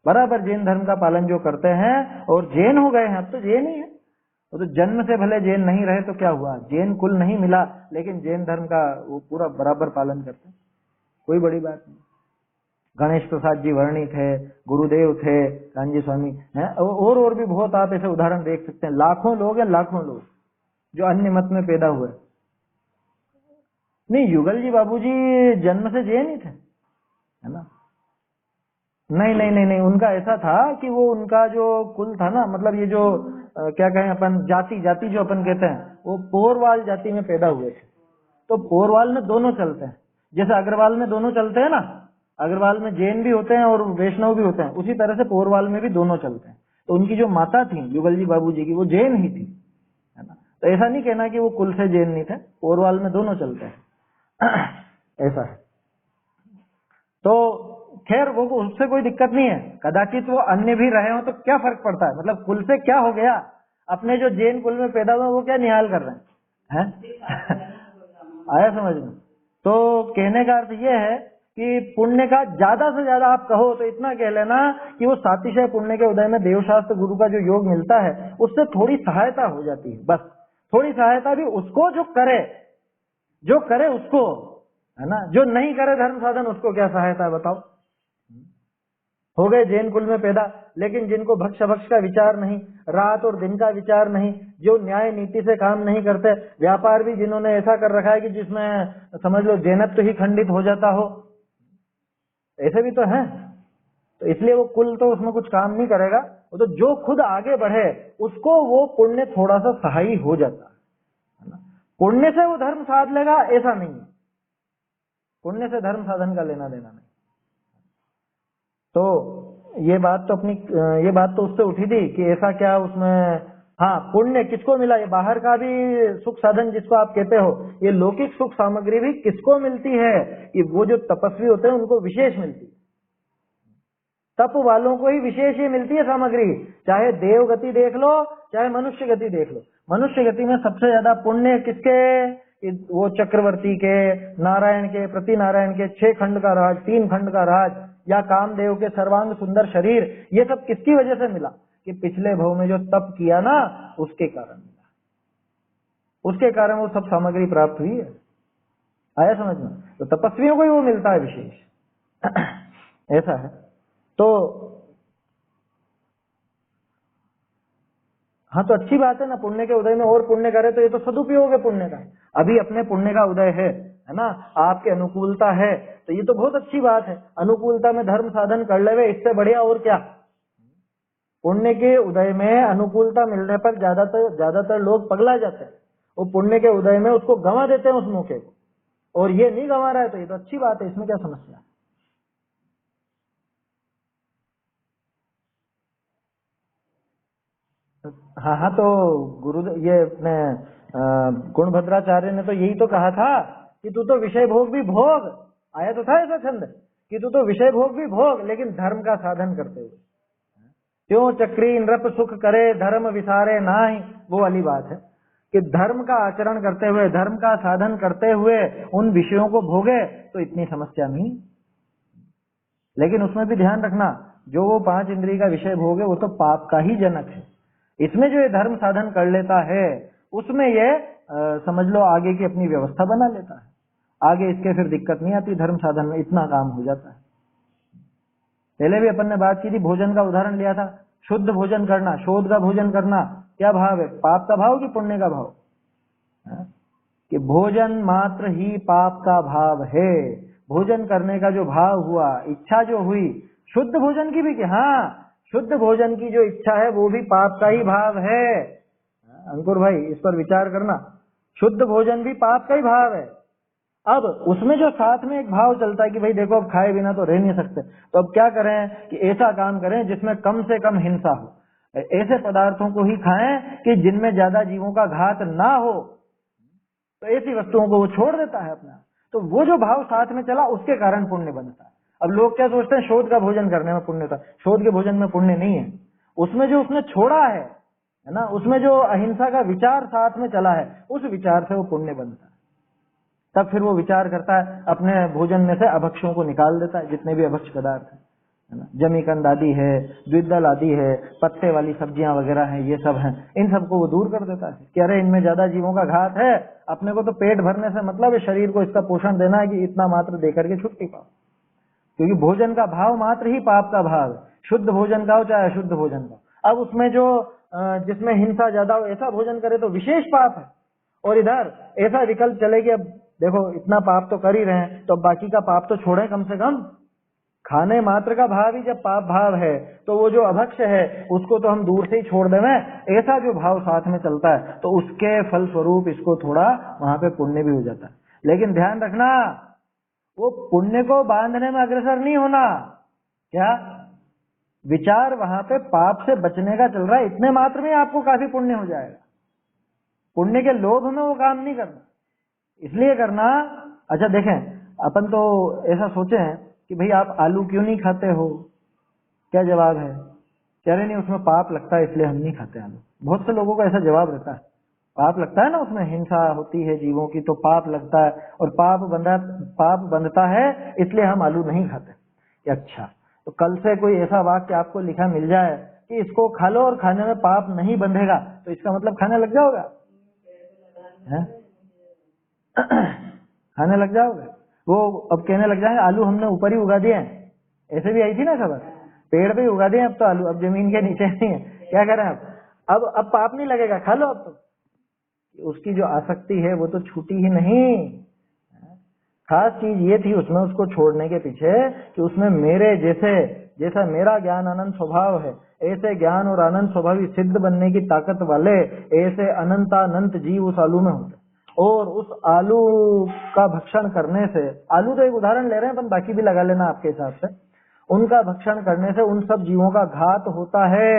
बराबर जैन धर्म का पालन जो करते हैं और जैन हो गए हैं। अब तो जैन ही है, वो तो जन्म से भले जैन नहीं रहे तो क्या हुआ, जैन कुल नहीं मिला, लेकिन जैन धर्म का वो पूरा बराबर पालन करते हैं, कोई बड़ी बात नहीं। गणेश प्रसाद जी वर्णी थे, गुरुदेव थे, कांजी स्वामी हैं, और भी बहुत आप ऐसे उदाहरण देख सकते हैं। लाखों लोग हैं, लाखों लोग जो अन्य मत में पैदा हुए। नहीं, युगल जी बाबूजी जन्म से जैन ही थे, है ना? नहीं, उनका ऐसा था कि वो उनका जो कुल था ना, मतलब ये जो क्या कहें अपन, जाति जो अपन कहते हैं, वो पोरवाल जाति में पैदा हुए थे। तो पोरवाल में दोनों चलते हैं, जैसे अग्रवाल में दोनों चलते हैं ना, अग्रवाल में जैन भी होते हैं और वैष्णव भी होते हैं, उसी तरह से पोरवाल में भी दोनों चलते हैं। तो उनकी जो माता थी युगल जी बाबूजी की, वो जैन ही थी, है ना? तो ऐसा नहीं कहना कि वो कुल से जैन नहीं थे, पोरवाल में दोनों चलते हैं। ऐसा है। तो खैर वो उससे कोई दिक्कत नहीं है, कदाचित वो अन्य भी रहे हो तो क्या फर्क पड़ता है, मतलब कुल से क्या हो गया, अपने जो जैन कुल में पैदा हुआ वो क्या निहाल कर रहे हैं, आया समझ में? तो कहने का अर्थ ये है कि पुण्य का ज्यादा से ज्यादा आप कहो तो इतना कह लेना कि वो सातिशय पुण्य के उदय में देवशास्त्र गुरु का जो योग मिलता है उससे थोड़ी सहायता हो जाती है, बस थोड़ी सहायता भी उसको जो करे उसको, है ना? जो नहीं करे धर्म साधन उसको क्या सहायता है बताओ? हो गए जैन कुल में पैदा, लेकिन जिनको भक्ष का विचार नहीं, रात और दिन का विचार नहीं, जो न्याय नीति से काम नहीं करते, व्यापार भी जिन्होंने ऐसा कर रखा है कि जिसमें समझ लो जैनत्व ही खंडित हो जाता हो, ऐसे भी तो हैं। तो इसलिए वो कुल तो उसमें कुछ काम नहीं करेगा, वो तो जो खुद आगे बढ़े उसको वो पुण्य थोड़ा सा सहायी हो जाता है ना। पुण्य से वो धर्म साध लेगा ऐसा नहीं है, पुण्य से धर्म साधन का लेना देना नहीं। तो ये बात तो उससे उठी थी कि ऐसा क्या उसमें, हाँ पुण्य किसको मिला, ये बाहर का भी सुख साधन जिसको आप कहते हो, ये लौकिक सुख सामग्री भी किसको मिलती है, कि वो जो तपस्वी होते हैं उनको विशेष मिलती है, तप वालों को ही विशेष ये मिलती है सामग्री। चाहे देव गति देख लो चाहे मनुष्य गति देख लो, मनुष्य गति में सबसे ज्यादा पुण्य किसके, वो चक्रवर्ती के, नारायण के, प्रति नारायण के 6 खंड का राज, 3 खंड का राज, या कामदेव के सर्वांग सुंदर शरीर, ये सब किसकी वजह से मिला, कि पिछले भव में जो तप किया ना उसके कारण मिला, उसके कारण वो सब सामग्री प्राप्त हुई है। आया समझ में? तो तपस्वियों को ही वो मिलता है विशेष। ऐसा है। तो हाँ, तो अच्छी बात है ना, पुण्य के उदय में और पुण्य करे तो ये तो सदुपयोग है पुण्य का। अभी अपने पुण्य का उदय है ना, आपके अनुकूलता है, तो ये तो बहुत अच्छी बात है। अनुकूलता में धर्म साधन कर ले, इससे बढ़िया और क्या। पुण्य के उदय में अनुकूलता मिलने पर ज्यादातर लोग पगला जाते हैं, वो पुण्य के उदय में उसको गंवा देते हैं उस मौके को, और ये नहीं गंवा रहा है तो ये तो अच्छी बात है, इसमें क्या समस्या है। हाँ हाँ, तो गुरुदेव ये अपने गुणभद्राचार्य ने तो यही तो कहा था कि तू तो विषय भोग भी भोग, आया तो था ऐसा छंद कि तू तो विषय भोग भी भोग लेकिन धर्म का साधन करते हुए। क्यों चक्री नृप सुख करे धर्म विसारे नाही, वो वाली बात है कि धर्म का आचरण करते हुए, धर्म का साधन करते हुए उन विषयों को भोगे तो इतनी समस्या नहीं। लेकिन उसमें भी ध्यान रखना, जो वो 5 इंद्रिय का विषय भोगे वो तो पाप का ही जनक है। इसमें जो ये धर्म साधन कर लेता है उसमें ये समझ लो आगे की अपनी व्यवस्था बना लेता है, आगे इसके फिर दिक्कत नहीं आती, धर्म साधन में इतना काम हो जाता है। पहले भी अपन ने बात की थी, भोजन का उदाहरण लिया था, शुद्ध भोजन करना, शोध का भोजन करना, क्या भाव है, पाप का भाव कि पुण्य का भाव, कि भोजन मात्र ही पाप का भाव है। भोजन करने का जो भाव हुआ, इच्छा जो हुई, शुद्ध भोजन की भी, कि हाँ शुद्ध भोजन की जो इच्छा है वो भी पाप का ही भाव है। अंकुर भाई इस पर विचार करना, शुद्ध भोजन भी पाप का ही भाव है। अब उसमें जो साथ में एक भाव चलता है कि भाई देखो अब खाए बिना तो रह नहीं सकते, तो अब क्या करें कि ऐसा काम करें जिसमें कम से कम हिंसा हो, ऐसे पदार्थों को ही खाएं कि जिनमें ज्यादा जीवों का घात ना हो, तो ऐसी वस्तुओं को वो छोड़ देता है अपना। तो वो जो भाव साथ में चला उसके कारण पुण्य बनता है। अब लोग क्या सोचते हैं शोध का भोजन करने में पुण्य था, शोध के भोजन में पुण्य नहीं है, उसमें जो उसने छोड़ा है ना, उसमें जो अहिंसा का विचार साथ में चला है उस विचार से वो पुण्य बनता है। तब फिर वो विचार करता है, अपने भोजन में से अभक्षों को निकाल देता है, जितने भी अभक्ष पदार्थ है ना, जमीकंद आदि है, द्विदल आदि है, पत्ते वाली सब्जियां वगैरह हैं, ये सब हैं, इन सबको वो दूर कर देता है कि अरे इनमें ज्यादा जीवों का घात है, अपने को तो पेट भरने से मतलब है, शरीर को इसका पोषण देना है कि इतना मात्र देकर के छुट्टी पाओ। क्योंकि भोजन का भाव मात्र ही पाप का भाव है, शुद्ध भोजन का हो चाहे अशुद्ध भोजन का। अब उसमें जो जिसमें हिंसा ज्यादा हो ऐसा भोजन करे तो विशेष पाप है, और इधर ऐसा विकल्प चले कि अब देखो इतना पाप तो कर ही रहे हैं तो अब बाकी का पाप तो छोड़ें कम से कम। खाने मात्र का भाव ही जब पाप भाव है तो वो जो अभक्ष है उसको तो हम दूर से ही छोड़ देवें, ऐसा जो भाव साथ में चलता है तो उसके फल स्वरूप इसको थोड़ा वहां पे पुण्य भी हो जाता है। लेकिन ध्यान रखना, वो पुण्य को बांधने में अग्रसर नहीं होना, क्या विचार वहां पे पाप से बचने का चल रहा है, इतने मात्र में आपको काफी पुण्य हो जाएगा। पुण्य के लोभ में वो काम नहीं करना, इसलिए करना। अच्छा देखें, अपन तो ऐसा सोचे हैं कि भाई आप आलू क्यों नहीं खाते हो, क्या जवाब है, कह रहे नहीं उसमें पाप लगता है इसलिए हम नहीं खाते आलू। बहुत से लोगों का ऐसा जवाब रहता है, पाप लगता है ना, उसमें हिंसा होती है जीवों की तो पाप लगता है, और पाप बंधता है इसलिए हम आलू नहीं खाते। अच्छा, तो कल से कोई ऐसा वाक्य आपको लिखा मिल जाए कि इसको खा लो और खाने में पाप नहीं बंधेगा, तो इसका मतलब खाने लग जाओगे, खाने लग जाओगे। वो अब कहने लग जाएंगे आलू हमने ऊपर ही उगा दिए हैं, ऐसे भी आई थी ना खबर, पेड़ पे ही उगा दिए अब तो आलू, अब जमीन के नीचे नहीं है, क्या करें अब पाप नहीं लगेगा, खा लो अब तो। उसकी जो आसक्ति है वो तो छूटी ही नहीं, खास चीज ये थी उसमें उसको छोड़ने के पीछे कि उसमें मेरे जैसा मेरा ज्ञान आनंद स्वभाव है, ऐसे ज्ञान और आनंद स्वभावी सिद्ध बनने की ताकत वाले ऐसे अनंतानंत जीव उस आलू में होते। और उस आलू का भक्षण करने से, आलू तो एक उदाहरण ले रहे हैं, अपन बाकी भी लगा लेना आपके हिसाब से, उनका भक्षण करने से उन सब जीवों का घात होता है।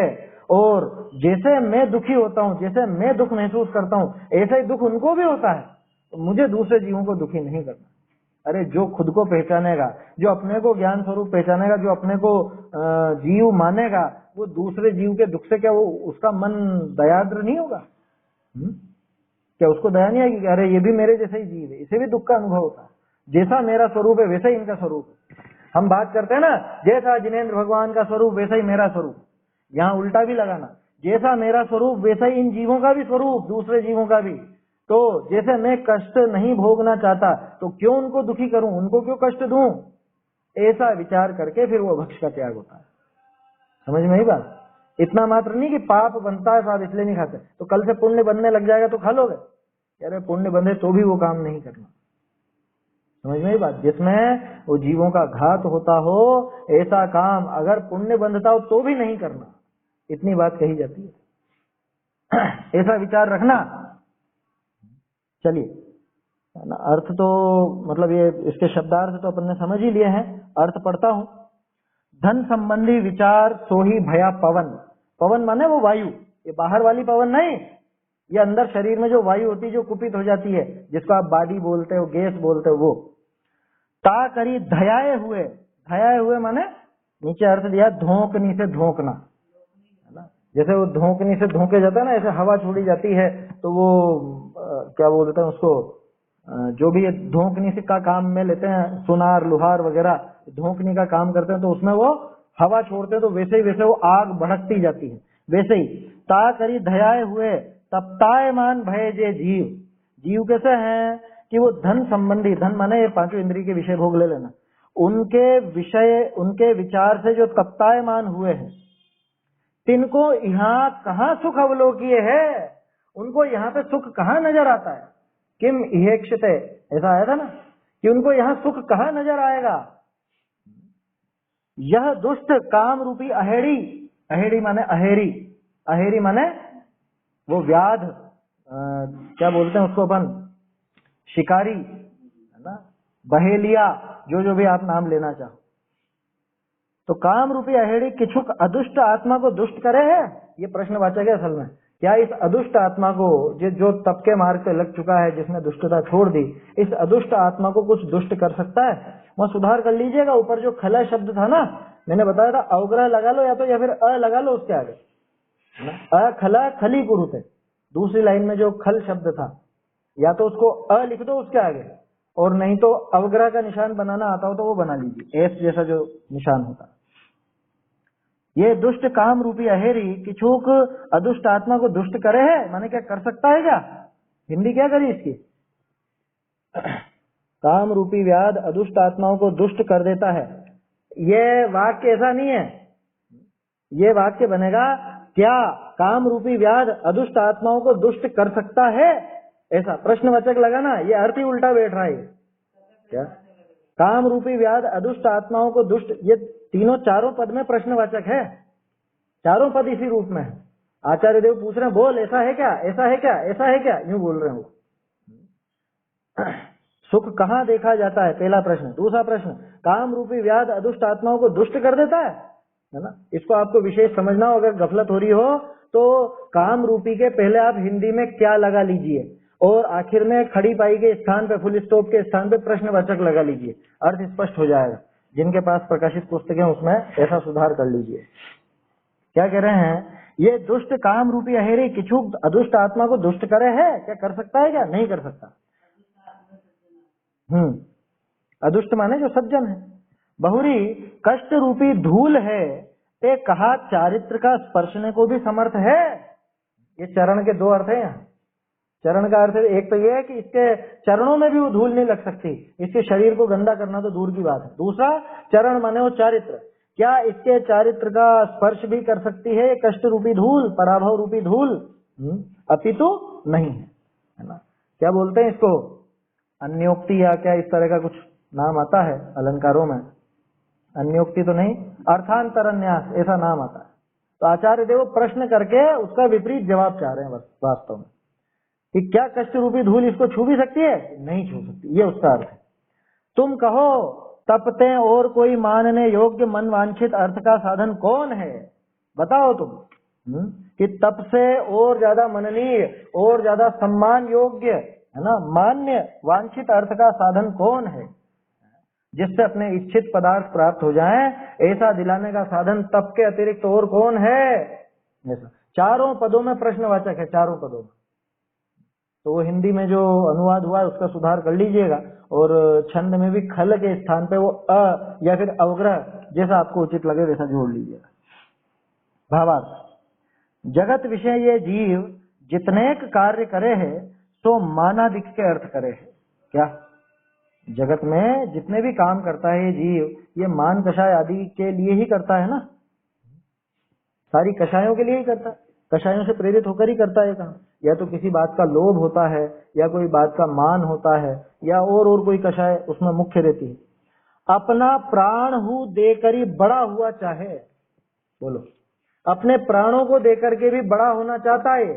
और जैसे मैं दुखी होता हूँ, जैसे मैं दुख महसूस करता हूँ, ऐसा ही दुख उनको भी होता है। तो मुझे दूसरे जीवों को दुखी नहीं करना। अरे जो खुद को पहचानेगा, जो अपने को ज्ञान स्वरूप पहचानेगा, जो अपने को जीव मानेगा, वो दूसरे जीव के दुख से क्या वो उसका मन दयाद्र नहीं होगा? क्या उसको दया नहीं आएगी कि अरे ये भी मेरे जैसे ही जीव है, इसे भी दुख का अनुभव होता है, जैसा मेरा स्वरूप है वैसा ही इनका स्वरूप है। हम बात करते हैं ना, जैसा जिनेंद्र भगवान का स्वरूप वैसा ही मेरा स्वरूप। यहाँ उल्टा भी लगाना, जैसा मेरा स्वरूप वैसा ही इन जीवों का भी स्वरूप, दूसरे जीवों का भी। तो जैसे मैं कष्ट नहीं भोगना चाहता तो क्यों उनको दुखी करूं, उनको क्यों कष्ट दूं, ऐसा विचार करके फिर वो भक्ष का त्याग होता है। समझ में आई बात? इतना मात्र नहीं कि पाप बनता है साहब इसलिए नहीं खाते, तो कल से पुण्य बनने लग जाएगा तो खा लोगे। अरे पुण्य बंधे तो भी वो काम नहीं करना। समझ में आई बात? जिसमें वो जीवों का घात होता हो ऐसा काम अगर पुण्य बंधता हो तो भी नहीं करना, इतनी बात कही जाती है। ऐसा विचार रखना। चलिए, अर्थ तो मतलब ये इसके शब्दार्थ तो अपन ने समझ ही लिए हैं, अर्थ पढ़ता हूं। धन संबंधी विचार सोही भया पवन। पवन माने वो वायु, ये बाहर वाली पवन नहीं, ये अंदर शरीर में जो वायु होती है जो कुपित हो जाती है, जिसको आप बॉडी बोलते हो, गैस बोलते हो, वो। ता करी धयाए हुए, धयाए हुए माने नीचे अर्थ दिया धोकनी से धोकना, है ना। जैसे वो धोकनी से धोके जाता है ना, ऐसे हवा छोड़ी जाती है तो वो क्या बोलते हैं उसको, जो भी ये धोकनी से का काम में लेते हैं, सुनार लुहार वगैरह धोकनी का काम करते हैं, तो उसमें वो हवा छोड़ते हैं तो वैसे ही वैसे वो आग भड़कती जाती है। वैसे ही ता करी धयाए हुए तप्तायमान भय जे जीव। जीव कैसे हैं कि वो धन संबंधी, धन माने ये पांचों इंद्रिय के विषय भोग ले लेना, उनके विषय उनके विचार से जो तप्तायमान हुए हैं, तिनको यहाँ कहाँ सुख अवलोकीय है, उनको यहाँ पे सुख कहाँ नजर आता है। किम इहेक्षते, ऐसा आया था ना कि उनको यहाँ सुख कहाँ नजर आएगा। यह दुष्ट काम रूपी अहेड़ी, अहेड़ी माने अहेरी, अहेरी माने वो व्याध, क्या बोलते हैं उसको अपन, शिकारी, है ना, बहेलिया, जो भी आप नाम लेना चाहो। तो काम रूपी अहेड़ी किछुक अदुष्ट आत्मा को दुष्ट करे है, ये प्रश्नवाचक है असल में। क्या इस अदुष्ट आत्मा को, जो तप के मार्ग पे लग चुका है, जिसने दुष्टता छोड़ दी, इस अदुष्ट आत्मा को कुछ दुष्ट कर सकता है? वह सुधार कर लीजिएगा, ऊपर जो खला शब्द था ना, मैंने बताया था अवग्रह लगा लो या फिर अ लगा लो उसके आगे, अ खला खली कुरुते, दूसरी लाइन में जो खल शब्द था, या तो उसको अ लिख दो उसके आगे, और नहीं तो अवग्रह का निशान बनाना आता हो तो वो बना लीजिए, एस जैसा जो निशान होता। ये दुष्ट काम रूपी अहेरी किछुक अदुष्ट आत्मा को दुष्ट करे है, माने क्या कर सकता है क्या? हिंदी क्या करी इसकी? काम रूपी व्याध अदुष्ट आत्माओं को दुष्ट कर देता है। ये वाक्य ऐसा नहीं है, ये वाक्य बनेगा क्या काम रूपी व्याध अदुष्ट आत्माओं को दुष्ट कर सकता है, ऐसा प्रश्नवाचक लगाना, ये अर्थ ही उल्टा बैठ रहा है। क्या काम रूपी व्याध अदुष्ट आत्माओं को दुष्ट, ये तीनों चारों पद में प्रश्नवाचक है, चारों पद इसी रूप में है। आचार्य देव पूछ रहे हैं, बोल ऐसा है क्या, ऐसा है क्या, ऐसा है क्या, यूं बोल रहे हो। सुख कहाँ देखा जाता है, पहला प्रश्न। दूसरा प्रश्न, काम रूपी व्याध अदुष्ट आत्माओं को दुष्ट कर देता है ना। इसको आपको विशेष समझना हो, अगर गफलत हो रही हो तो काम रूपी के पहले आप हिंदी में क्या लगा लीजिए, और आखिर में खड़ी पाई के स्थान पे, फुल स्टॉप के स्थान पे प्रश्नवाचक लगा लीजिए, अर्थ स्पष्ट हो जाएगा। जिनके पास प्रकाशित पुस्तकें उसमें ऐसा सुधार कर लीजिए। क्या कह रहे हैं, ये दुष्ट काम रूपी अहेरी किछुक अदुष्ट आत्मा को दुष्ट करे है, क्या कर सकता है क्या? नहीं कर सकता। अदुष्ट माने जो सज्जन है। बहुरी कष्ट रूपी धूल है, ते कहा चारित्र का स्पर्शने को भी समर्थ है। ये चरण के दो अर्थ है यहाँ। चरण का अर्थ एक तो ये है कि इसके चरणों में भी वो धूल नहीं लग सकती, इसके शरीर को गंदा करना तो दूर की बात है। दूसरा चरण माने वो चारित्र, क्या इसके चारित्र का स्पर्श भी कर सकती है कष्ट रूपी धूल, पराभव रूपी धूल? अपितु नहीं है, है ना। क्या बोलते हैं इसको, अन्योक्ति या क्या इस तरह का कुछ नाम आता है अलंकारों में, अन्योक्ति तो नहीं, अर्थांतरन्यास ऐसा नाम आता है। तो आचार्य देव प्रश्न करके उसका विपरीत जवाब चाह रहे हैं वास्तव में, कि क्या कष्ट रूपी धूल इसको छू भी सकती है? नहीं छू सकती, ये उसका अर्थ है। तुम कहो तपते और कोई मानने योग्य मन वांछित अर्थ का साधन कौन है? बताओ तुम कि तप से और ज्यादा मननीय और ज्यादा सम्मान योग्य है ना, मान्य वांछित अर्थ का साधन कौन है जिससे अपने इच्छित पदार्थ प्राप्त हो जाएं? ऐसा दिलाने का साधन तप के अतिरिक्त और कौन है? ऐसा चारों पदों में प्रश्नवाचक है, चारों पदों में। तो वो हिंदी में जो अनुवाद हुआ है उसका सुधार कर लीजिएगा, और छंद में भी खल के स्थान पे वो अ या फिर अवग्रह जैसा आपको उचित लगे वैसा जोड़ लीजिएगा। भावार्थ, जगत विषय ये जीव जितनेक कार्य करे है सो मानादिक के अर्थ करे है। क्या जगत में जितने भी काम करता है ये जीव, ये मान कषाय आदि के लिए ही करता है ना, सारी कषायों के लिए ही करता है, कषायों से प्रेरित होकर ही करता है काम। या तो किसी बात का लोभ होता है, या कोई बात का मान होता है, या और कोई कषाय उसमें मुख्य रहती है। अपना प्राण हु देकर ही बड़ा हुआ चाहे, बोलो, अपने प्राणों को देकर के भी बड़ा होना चाहता है।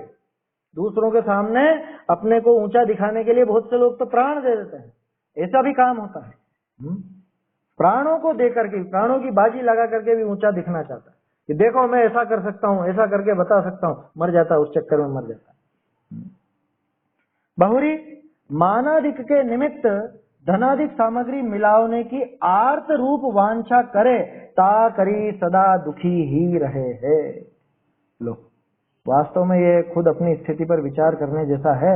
दूसरों के सामने अपने को ऊंचा दिखाने के लिए बहुत से लोग तो प्राण दे देते हैं, ऐसा भी काम होता है। प्राणों को देकर के, प्राणों की बाजी लगा करके भी ऊंचा दिखना चाहता है कि देखो मैं ऐसा कर सकता हूं, ऐसा करके बता सकता हूं, मर जाता है उस चक्कर में, मर जाता है। बहुरी मानादिक के निमित्त धनादिक सामग्री मिलाने की आर्त रूप वांछा करे ता करी सदा दुखी ही रहे है। लो, वास्तव में ये खुद अपनी स्थिति पर विचार करने जैसा है।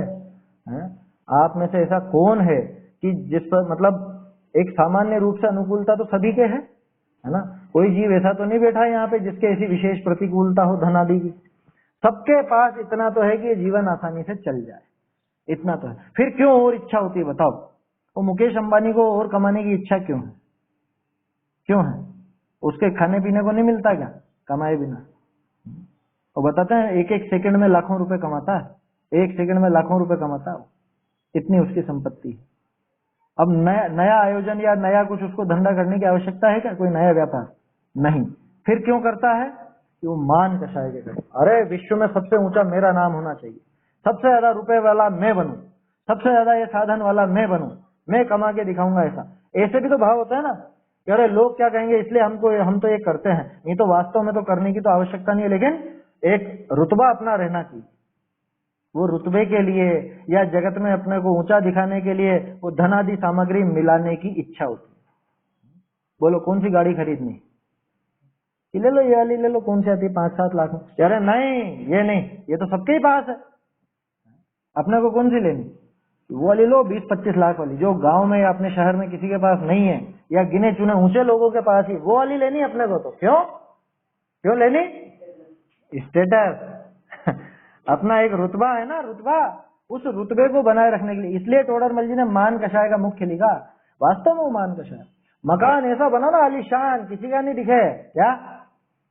आप में से ऐसा कौन है कि जिस पर मतलब एक सामान्य रूप से अनुकूलता तो सभी के है ना, कोई जीव ऐसा तो नहीं बैठा यहाँ पे जिसके ऐसी विशेष प्रतिकूलता हो धन आदि की। सबके पास इतना तो है कि जीवन आसानी से चल जाए, इतना तो है। फिर क्यों और इच्छा होती है बताओ? वो मुकेश अंबानी को और कमाने की इच्छा क्यों है? क्यों है? उसके खाने पीने को नहीं मिलता क्या कमाए बिना? वो बताते हैं एक एक सेकंड में लाखों रुपए कमाता है, एक सेकंड में लाखों रुपए कमाता है, इतनी उसकी संपत्ति है। अब नया आयोजन या नया कुछ उसको धंधा करने की आवश्यकता है क्या? कोई नया व्यापार नहीं। फिर क्यों करता है? कि वो मान कषाय के करे, अरे विश्व में सबसे ऊंचा मेरा नाम होना चाहिए, सबसे ज्यादा रुपए वाला मैं बनूं, सबसे ज्यादा ये साधन वाला मैं बनूं, मैं कमा के दिखाऊंगा। ऐसे भी तो भाव होता है ना कि अरे लोग क्या कहेंगे इसलिए हम तो ये करते हैं, नहीं तो वास्तव में तो करने की तो आवश्यकता नहीं है, लेकिन एक रुतबा अपना रहना चाहिए। वो रुतबे के लिए या जगत में अपने को ऊंचा दिखाने के लिए वो धन आदि सामग्री मिलाने की इच्छा होती है। बोलो कौन सी गाड़ी खरीदनी? ले लो ये वाली ले लो, कौन सी आती है 5-7 लाख में? अरे नहीं, ये नहीं, ये तो सबके ही पास है, अपने को कौन सी लेनी? वो वाली लो 20-25 लाख वाली, जो गांव में या अपने शहर में किसी के पास नहीं है, या गिने चुने ऊंचे लोगों के पास ही वो वाली लेनी अपने को। तो क्यों लेनी? स्टेटस अपना एक रुतबा है ना, रुतबा, उस रुतबे को बनाए रखने के लिए। इसलिए टोडरमल जी ने मान कषाय का मुख्य लिखा। वास्तव में वो मान कषाय मकान ऐसा बना ना आलीशान, किसी का नहीं दिखे क्या?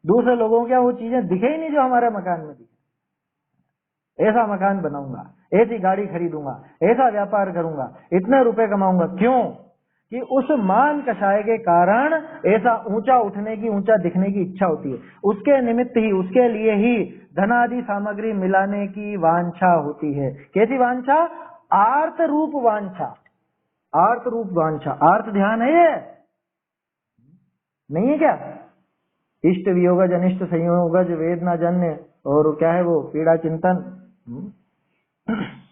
दूसरे लोगों क्या वो चीजें दिखे ही नहीं जो हमारे मकान में दिखे। ऐसा मकान बनाऊंगा, ऐसी गाड़ी खरीदूंगा, ऐसा व्यापार करूंगा, इतने रुपए कमाऊंगा। क्यों? कि उस मान कषाय के कारण ऐसा ऊंचा उठने की, ऊंचा दिखने की इच्छा होती है। उसके निमित्त ही, उसके लिए ही धनादि सामग्री मिलाने की वांछा होती है। कैसी वांछा? आर्त रूप वांछा। आर्त रूप वांछा, आर्त ध्यान है ये नहीं है क्या? इष्ट वियोगज अनिष्ट संयोगज वेदना जन्य, और क्या है वो पीड़ा चिंतन,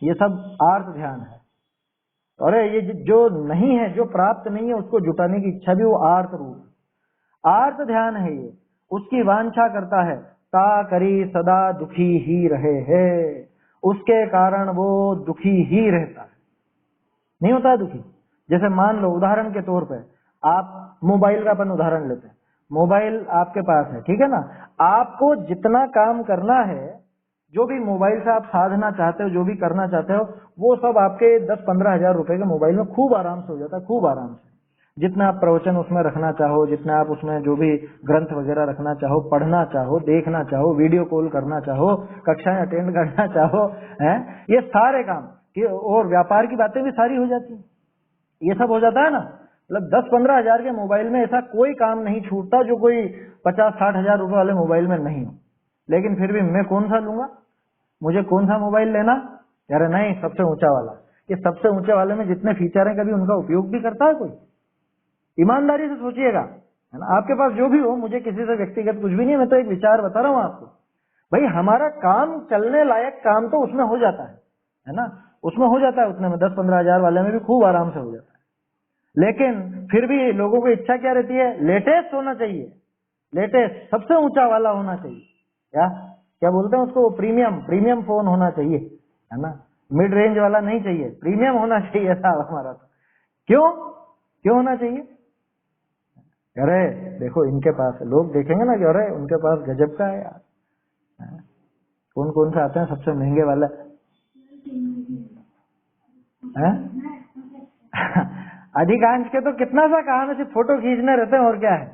ये सब आर्त ध्यान है। अरे ये जो नहीं है, जो प्राप्त नहीं है, उसको जुटाने की इच्छा भी वो आर्त रूप, आर्त ध्यान है ये। उसकी वांछा करता है ता करी सदा दुखी ही रहे है, उसके कारण वो दुखी ही रहता है। नहीं होता है दुखी? जैसे मान लो उदाहरण के तौर पे आप मोबाइल का अपन उदाहरण लेते हैं। मोबाइल आपके पास है, ठीक है ना? आपको जितना काम करना है, जो भी मोबाइल से आप साधना चाहते हो, जो भी करना चाहते हो, वो सब आपके 10-15 हजार रुपए के मोबाइल में खूब आराम से हो जाता है, खूब आराम से। जितना आप प्रवचन उसमें रखना चाहो, जितना आप उसमें जो भी ग्रंथ वगैरह रखना चाहो, पढ़ना चाहो, देखना चाहो, वीडियो कॉल करना चाहो, कक्षाएं अटेंड करना चाहो, हैं, ये सारे काम, और व्यापार की बातें भी सारी हो जाती हैं। ये सब हो जाता है ना, मतलब 10-15 हजार के मोबाइल में ऐसा कोई काम नहीं छूटता जो कोई 50-60 हजार रुपए वाले मोबाइल में नहीं हो। लेकिन फिर भी मैं कौन सा लूंगा, मुझे कौन सा मोबाइल लेना, यार नहीं सबसे ऊंचा वाला। ये सबसे ऊंचे वाले में जितने फीचर हैं कभी उनका उपयोग भी करता है कोई? ईमानदारी से सोचिएगा, है ना। आपके पास जो भी हो, मुझे किसी से व्यक्तिगत कुछ भी नहीं है, मैं तो एक विचार बता रहा हूँ आपको। भाई हमारा काम चलने लायक काम तो उसमें हो जाता है ना, उसमें हो जाता है, उतने में 10-15 हजार वाले में भी खूब आराम से हो जाता है। लेकिन फिर भी लोगों की इच्छा क्या रहती है, लेटेस्ट होना चाहिए, लेटेस्ट सबसे ऊंचा वाला होना चाहिए, क्या बोलते हैं उसको, प्रीमियम फोन होना चाहिए, है ना। मिड रेंज वाला नहीं चाहिए, प्रीमियम होना चाहिए साहब हमारा तो। क्यों होना चाहिए? अरे देखो इनके पास, लोग देखेंगे ना कि अरे उनके पास गजब का है यार, कौन कौन से आते हैं सबसे महंगे वाला है? अधिकांश के तो कितना सा काम है, सिर्फ फोटो खींचने रहते हैं, और क्या है।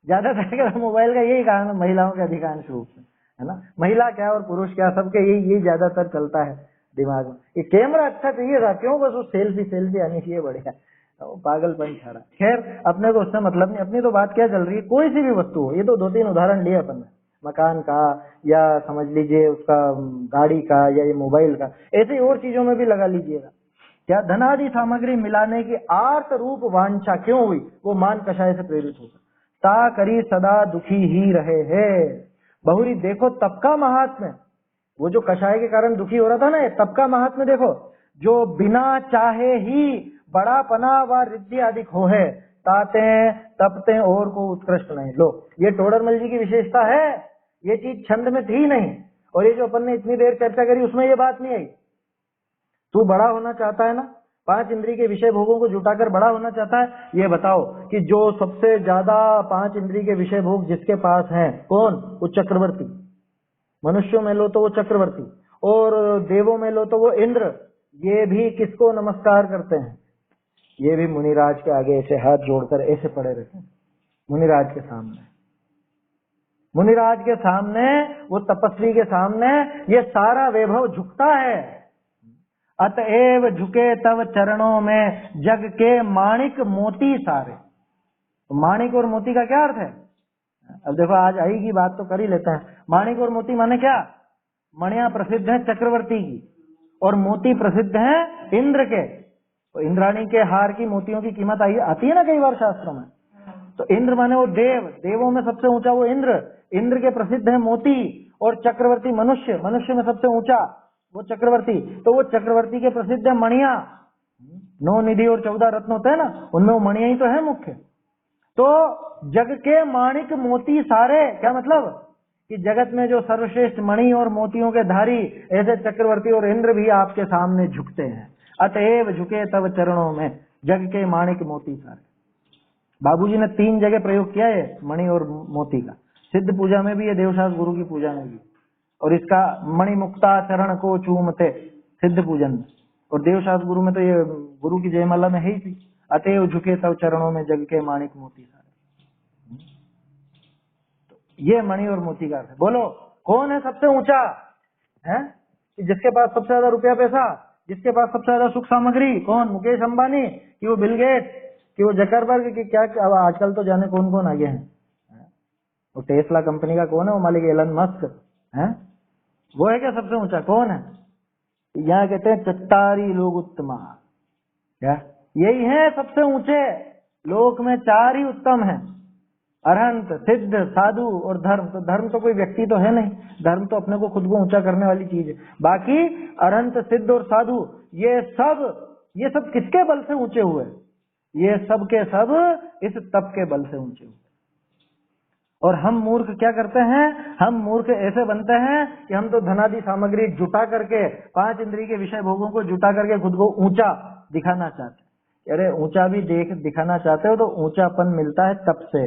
ज्यादातर मोबाइल का यही काम है महिलाओं के, अधिकांश रूप से, है ना। महिला क्या और पुरुष क्या, सबके यही ज्यादातर चलता है दिमाग में। ये कैमरा अच्छा चाहिए था, क्यों, बस वो सेल्फी आनी चाहिए, बढ़िया, पागलपन छा रहा। खैर अपने को उससे मतलब नहीं, अपनी तो बात क्या चल रही है, कोई सी भी वस्तु हो, ये तो 2-3 उदाहरण लिए अपन ने, मकान का या समझ लीजिए उसका गाड़ी का या ये मोबाइल का, ऐसे और चीजों में भी लगा लीजिएगा। क्या धनादि सामग्री मिलाने की आर्त रूप वांछा क्यों हुई, वो मान कषाय से प्रेरित होकर ता करी सदा दुखी ही रहे है। बहुरी देखो तप का महात्म्य, वो जो कषाय के कारण दुखी हो रहा था ना, तप का महात्म्य देखो, जो बिना चाहे ही बड़ा पना व रिद्धि अधिक हो है, ताते तपते और को उत्कृष्ट नहीं। लो ये टोडरमल जी की विशेषता है, ये चीज छंद में थी नहीं, और ये जो अपन ने इतनी देर चर्चा करी उसमें ये बात नहीं आई। तू बड़ा होना चाहता है ना, 5 इंद्रिय के विषय भोगों को जुटाकर बड़ा होना चाहता है, ये बताओ कि जो सबसे ज्यादा 5 इंद्रिय के विषय भोग जिसके पास हैं, कौन, वो चक्रवर्ती। मनुष्यों में लो तो वो चक्रवर्ती, और देवों में लो तो वो इंद्र। ये भी किसको नमस्कार करते हैं, ये भी मुनिराज के आगे ऐसे हाथ जोड़कर ऐसे पड़े रहते हैं, मुनिराज के सामने, मुनिराज के सामने, वो तपस्वी के सामने ये सारा वैभव झुकता है। अतएव झुके तव चरणों में जग के माणिक मोती सारे। तो माणिक और मोती का क्या अर्थ है, अब देखो आज आई की बात तो कर ही लेते हैं। माणिक और मोती माने क्या, मणियां प्रसिद्ध है चक्रवर्ती की, और मोती प्रसिद्ध है इंद्र के। तो इंद्राणी के हार की मोतियों की कीमत आती है ना कई बार शास्त्रों में। तो इंद्र माने वो देवों में सबसे ऊंचा वो इंद्र के प्रसिद्ध है मोती, और चक्रवर्ती मनुष्य में सबसे ऊंचा वो चक्रवर्ती। तो वो चक्रवर्ती के प्रसिद्ध है मणिया, 9 निधि और 14 रत्न होते हैं ना, उनमें वो मणिया ही तो है मुख्य। तो जग के माणिक मोती सारे, क्या मतलब कि जगत में जो सर्वश्रेष्ठ मणि और मोतियों के धारी ऐसे चक्रवर्ती और इंद्र भी आपके सामने झुकते हैं। अतएव झुके तब चरणों में जग के माणिक मोती सारे। बाबूजी ने 3 जगह प्रयोग किया है मणि और मोती का, सिद्ध पूजा में भी है, देवशास गुरु की पूजा में भी, और इसका मणिमुक्ता चरण को चूमते सिद्ध पूजन में, और देवशास गुरु में तो ये गुरु की जयमाला में है ही थी, अतएव झुके तब चरणों में जग के माणिक मोती सारे। तो ये मणि और मोती का है। बोलो कौन है सबसे ऊंचा, है कि जिसके पास सबसे ज्यादा रुपया पैसा, जिसके पास सबसे ज्यादा सुख सामग्री, कौन, मुकेश अंबानी कि वो बिल गेट्स कि वो जकरबर्ग की, क्या आजकल तो जाने कौन कौन आगे हैं। वो टेस्ला कंपनी का कौन है, वो मालिक एलन मस्क है, वो है क्या सबसे ऊंचा, कौन है? यहाँ कहते हैं चट्टारी लोग उत्तमा, क्या यही है सबसे ऊंचे लोक में, 4 ही उत्तम है, अरहंत, सिद्ध, साधु और धर्म। तो धर्म तो कोई व्यक्ति तो है नहीं, धर्म तो अपने को खुद को ऊंचा करने वाली चीज है। बाकी अरहंत, सिद्ध और साधु ये सब किसके बल से ऊंचे हुए, ये सब के सब इस तप के बल से ऊंचे हुए। और हम मूर्ख क्या करते हैं, हम मूर्ख ऐसे बनते हैं कि हम तो धनादि सामग्री जुटा करके, 5 इंद्रिय के विषय भोगों को जुटा करके खुद को ऊंचा दिखाना चाहते हैं। अरे ऊंचा भी दिखाना चाहते हो तो ऊंचापन मिलता है तप से।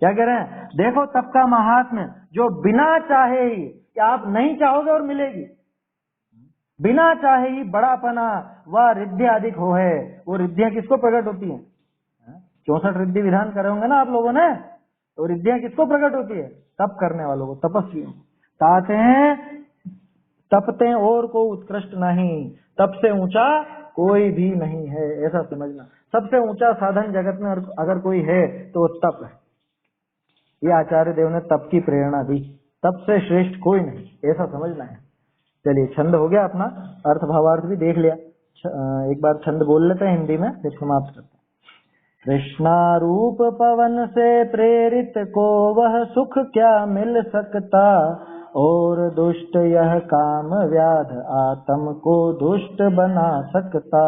क्या कह रहे हैं, देखो तप का महात्म्य, जो बिना चाहे ही, कि आप नहीं चाहोगे और मिलेगी, बिना चाहे ही बड़ापना व रिद्धि अधिक हो है। वो रिद्धियां किसको प्रकट होती हैं, 64 रिद्धि विधान करे होंगे ना आप लोगों ने, तो रिद्धियां किसको प्रकट होती है, तप करने वालों को, तपस्वियों को। ताते हैं तपते और को उत्कृष्ट नहीं, तप से ऊंचा कोई भी नहीं है, ऐसा समझना। सबसे ऊंचा साधन जगत में अगर कोई है तो वो तप है। ये आचार्य देव ने तप की प्रेरणा दी, तप से श्रेष्ठ कोई नहीं, ऐसा समझना है। चलिए, छंद हो गया अपना, अर्थ भावार्थ भी देख लिया। एक बार छंद बोल लेते हैं हिंदी में, फिर समाप्त करते हैं। कृष्णा रूप पवन से प्रेरित को वह सुख क्या मिल सकता, और दुष्ट यह काम व्याध आत्म को दुष्ट बना सकता।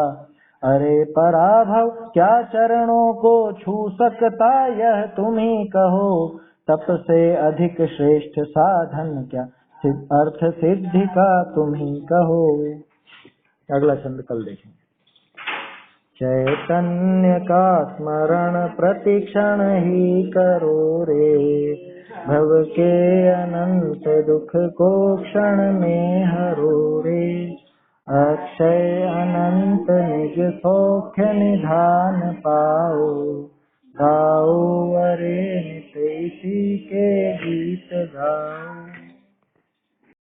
अरे पराभव क्या चरणों को छू सकता, यह तुम ही कहो, तप से अधिक श्रेष्ठ साधन क्या, अर्थ सिद्धि का तुम ही कहो। अगला छंद कल देखेंगे। चैतन्य का स्मरण प्रतिक्षण ही करो रे, भव के अनंत दुख को क्षण में हरो रे। अक्षय अनंत निज सौख्य निधान पाओ, गाओ अरे नित इसी के गीत गाओ।